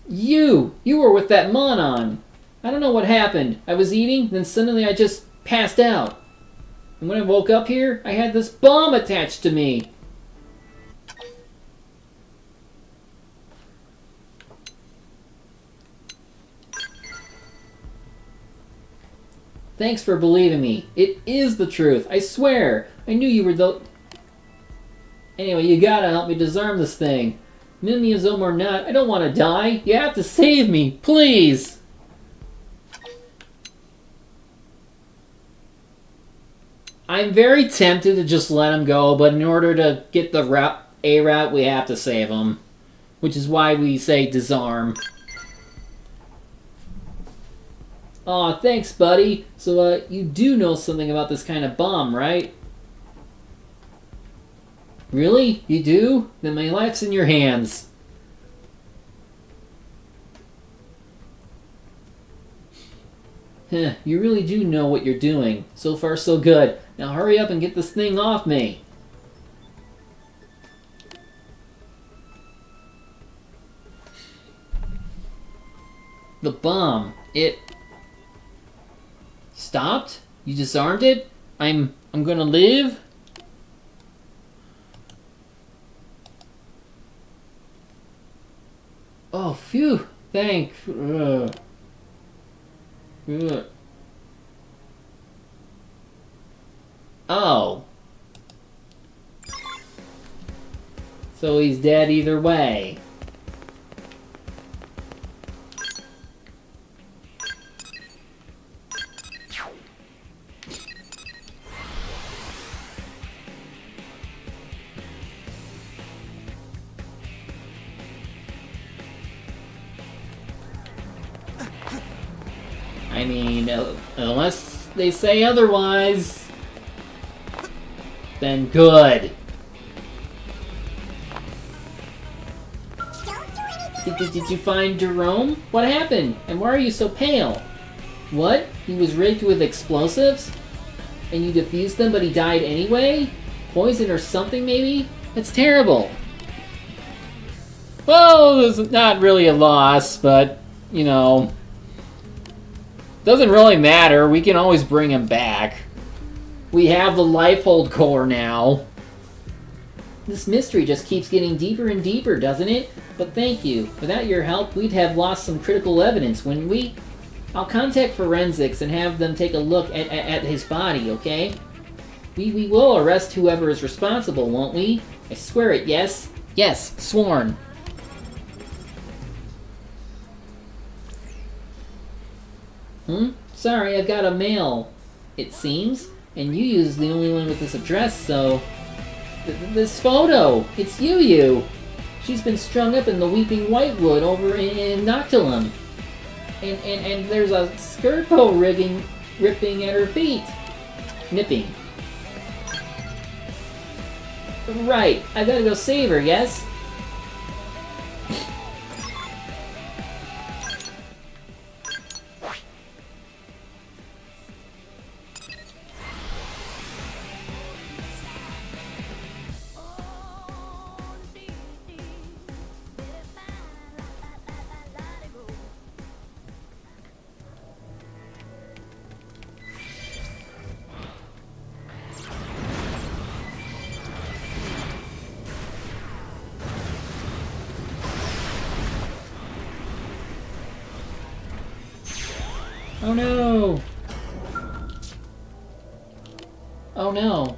You were with that Monon! I don't know what happened. I was eating, then suddenly I just passed out. And when I woke up here, I had this bomb attached to me. Thanks for believing me. It is the truth. I swear. I knew you were the... Anyway, you gotta help me disarm this thing. Mimiazome or not, I don't want to die. You have to save me, please. I'm very tempted to just let him go, but in order to get the route, we have to save him. Which is why we say disarm. Aw, thanks, buddy. So, you do know something about this kind of bomb, right? Really? You do? Then my life's in your hands. Heh, you really do know what you're doing. So far, so good. Now hurry up and get this thing off me. The bomb. It... stopped? You disarmed it? I'm gonna live? Oh, phew. Thank. Ugh. Oh. So he's dead either way. I mean, unless they say otherwise, then good. Did you find Jerome? What happened? And why are you so pale? What? He was rigged with explosives? And you defused them, but he died anyway? Poison or something, maybe? That's terrible. Well, it's not really a loss, but, you know... Doesn't really matter. We can always bring him back. We have the Lifehold Core now. This mystery just keeps getting deeper and deeper, doesn't it? But thank you. Without your help, we'd have lost some critical evidence, wouldn't we? I'll contact forensics and have them take a look at his body, okay? We will arrest whoever is responsible, won't we? I swear it, yes? Yes, sworn. Sorry, I've got a mail, it seems. And Yu's the only one with this address, so... This photo! It's Yu! She's been strung up in the Weeping Whitewood over in Noctilum. And there's a Skirpo ripping at her feet. Nipping. Right, I gotta go save her, yes? Oh no! Oh no.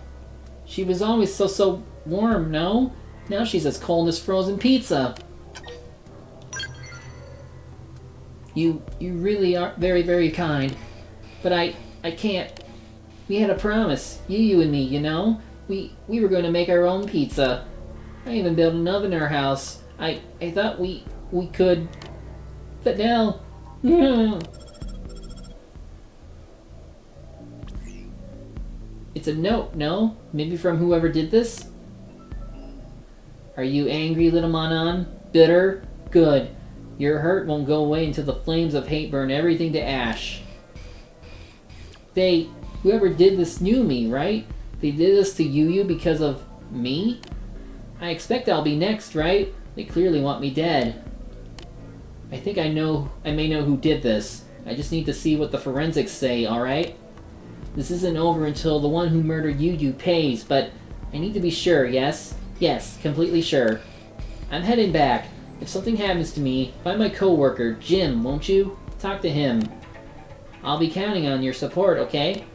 She was always so warm, no? Now she's as cold as frozen pizza. You really are very, very kind. But I can't. We had a promise, you and me, you know? We were going to make our own pizza. I even built an oven in our house. I thought we could. But now... It's a note, no? Maybe from whoever did this? Are you angry, little Manon? Bitter? Good. Your hurt won't go away until the flames of hate burn everything to ash. Whoever did this knew me, right? They did this to Yu because of me? I expect I'll be next, right? They clearly want me dead. I think I may know who did this. I just need to see what the forensics say, alright? This isn't over until the one who murdered Yu pays, but I need to be sure, yes? Yes, completely sure. I'm heading back. If something happens to me, find my coworker, Jim, won't you? Talk to him. I'll be counting on your support, okay?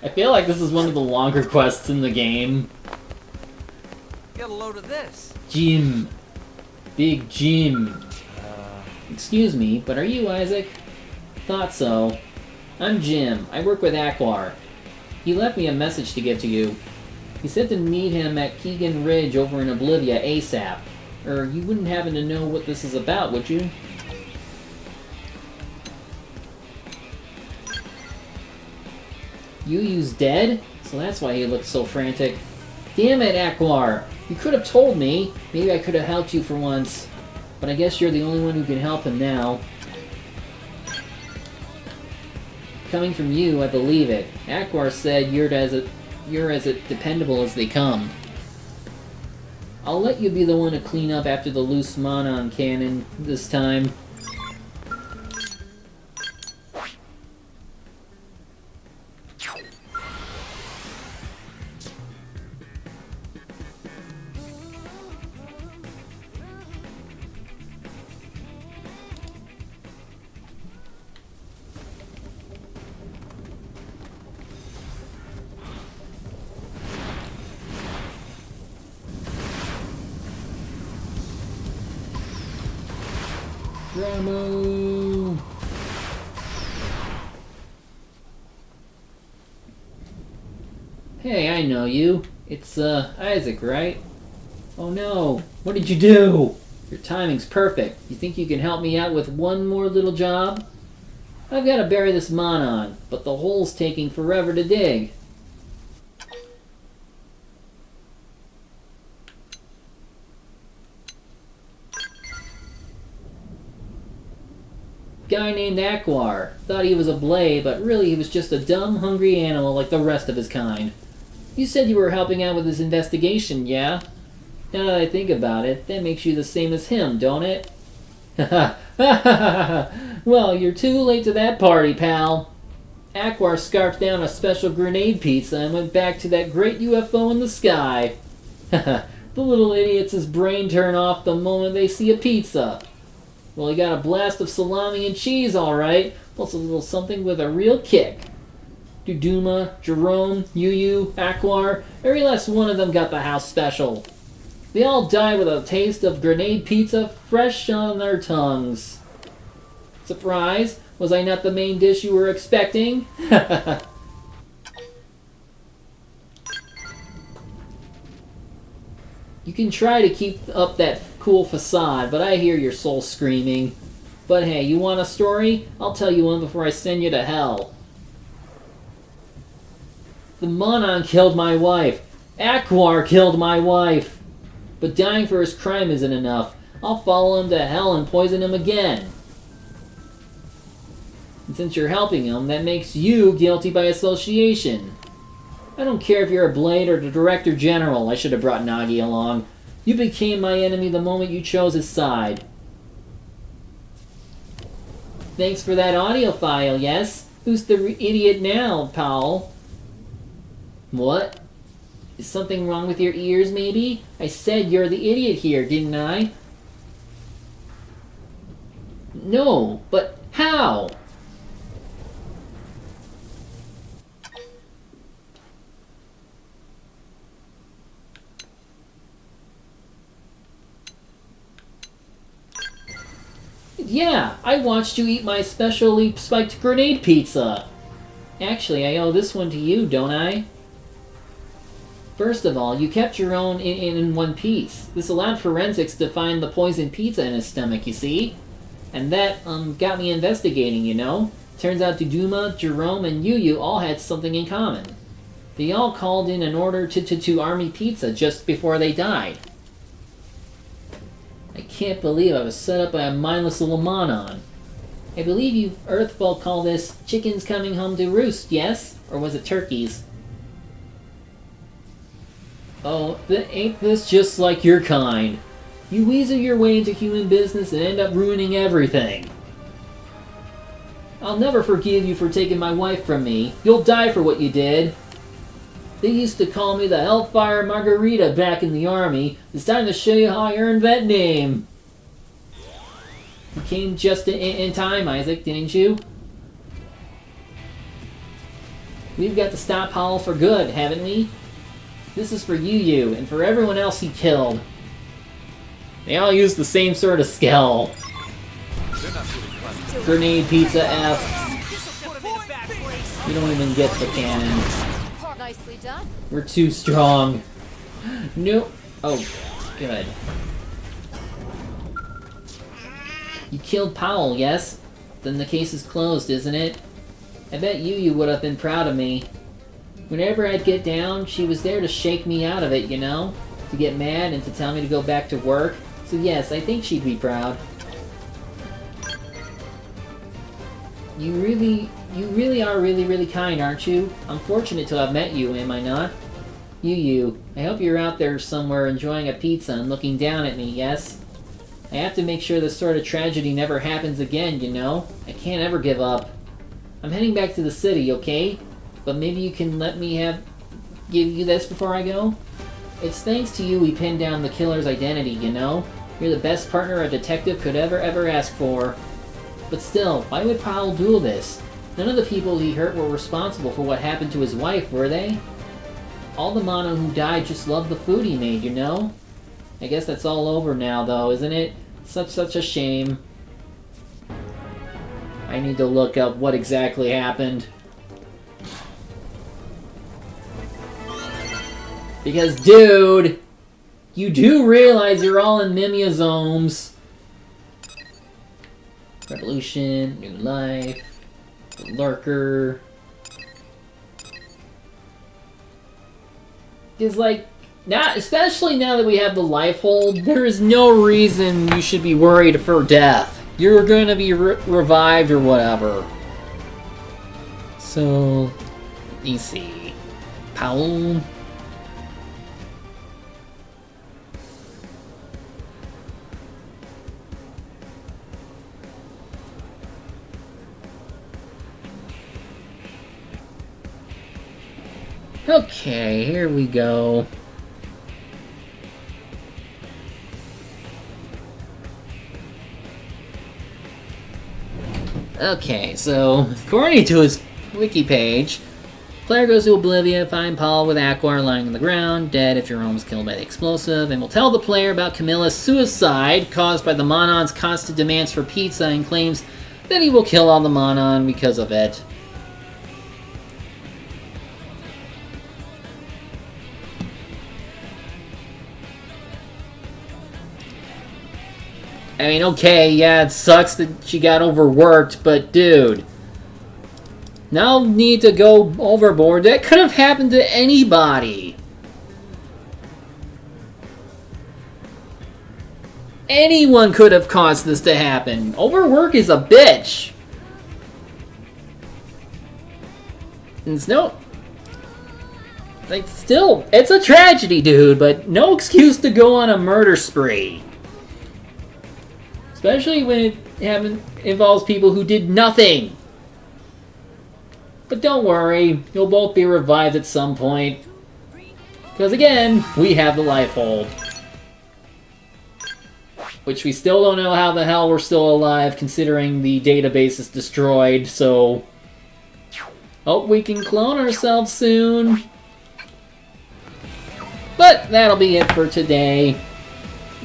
I feel like this is one of the longer quests in the game. Get a load of this. Jim. Big Jim. Excuse me, but are you Isaac? Thought so. I'm Jim. I work with Aquar. He left me a message to give to you. He said to meet him at Keegan Ridge over in Oblivia ASAP. You wouldn't happen to know what this is about, would you? Yu's dead? So that's why he looks so frantic. Damn it, Aquar! You could have told me. Maybe I could have helped you for once. But I guess you're the only one who can help him now. Coming from you, I believe it. Aquar said you're as dependable as they come. I'll let you be the one to clean up after the loose Monon cannon this time. Ramo! Hey, I know you. It's, Isaac, right? Oh no, what did you do? Your timing's perfect. You think you can help me out with one more little job? I've got to bury this Monon, but the hole's taking forever to dig. Guy named Aquar. Thought he was a blade, but really he was just a dumb, hungry animal like the rest of his kind. You said you were helping out with his investigation, yeah? Now that I think about it, that makes you the same as him, don't it? Well, you're too late to that party, pal. Aquar scarfed down a special grenade pizza and went back to that great UFO in the sky. The little idiots' brain turn off the moment they see a pizza. Well, he got a blast of salami and cheese, alright, plus a little something with a real kick. Duduma, Jerome, Yu, Aquar, every last one of them got the house special. They all died with a taste of grenade pizza fresh on their tongues. Surprise? Was I not the main dish you were expecting? You can try to keep up that cool facade, but I hear your soul screaming. But hey, you want a story? I'll tell you one before I send you to hell. The Monon killed my wife. Aquar killed my wife. But dying for his crime isn't enough. I'll follow him to hell and poison him again. And since you're helping him, that makes you guilty by association. I don't care if you're a blade or the Director General. I should have brought Nagi along. You became my enemy the moment you chose his side. Thanks for that audio file, yes? Who's the idiot now, Powell? What? Is something wrong with your ears, maybe? I said you're the idiot here, didn't I? No, but how? Yeah, I watched you eat my specially spiked grenade pizza. Actually, I owe this one to you, don't I? First of all, you kept your own in one piece. This allowed forensics to find the poisoned pizza in his stomach, you see? And that, got me investigating, you know? Turns out Duduma, Jerome, and Yu all had something in common. They all called in an order to Army Pizza just before they died. I can't believe I was set up by a mindless little Monon. I believe you Earthfolk call this chickens coming home to roost, yes? Or was it turkeys? Oh, ain't this just like your kind? You weasel your way into human business and end up ruining everything. I'll never forgive you for taking my wife from me. You'll die for what you did. They used to call me the Hellfire Margarita back in the army. It's time to show you how I earned that name. You came just in time, Isaac, didn't you? We've got to stop Howell for good, haven't we? This is for Yu, and for everyone else he killed. They all use the same sort of skill. Grenade Pizza F. You don't even get the cannon. Nicely done. We're too strong. Nope. Oh, good. You killed Powell, yes? Then the case is closed, isn't it? I bet Yu would have been proud of me. Whenever I'd get down, she was there to shake me out of it, you know? To get mad and to tell me to go back to work. So yes, I think she'd be proud. You really are really kind, aren't you? I'm fortunate to have met you, am I not? You. I hope you're out there somewhere enjoying a pizza and looking down at me, yes? I have to make sure this sort of tragedy never happens again, you know? I can't ever give up. I'm heading back to the city, okay? But maybe you can let me give you this before I go? It's thanks to you we pinned down the killer's identity, you know? You're the best partner a detective could ever ask for. But still, why would Powell do this? None of the people he hurt were responsible for what happened to his wife, were they? All the mono who died just loved the food he made, you know? I guess that's all over now, though, isn't it? Such a shame. I need to look up what exactly happened. Because, dude, you do realize you're all in Mimiosomes. Revolution, New Life, the Lurker. Is like, now, especially now that we have the life hold, there is no reason you should be worried for death. You're going to be revived or whatever. So, let me see. Powell. Okay, here we go. Okay, so according to his wiki page, player goes to Oblivia, find Paul with Aquar lying on the ground, dead if Jerome was killed by the explosive, and will tell the player about Camilla's suicide caused by the Monon's constant demands for pizza and claims that he will kill all the Monon because of it. I mean, okay, yeah, it sucks that she got overworked, but dude, no need to go overboard. That could have happened to anybody. Anyone could have caused this to happen. Overwork is a bitch. And it's no... Like, still, it's a tragedy, dude, but no excuse to go on a murder spree. Especially when it involves people who did nothing. But don't worry, you'll both be revived at some point. Because again, we have the life hold. Which we still don't know how the hell we're still alive considering the database is destroyed, so... Hope we can clone ourselves soon. But that'll be it for today.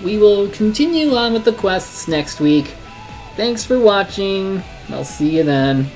We will continue on with the quests next week. Thanks for watching. I'll see you then.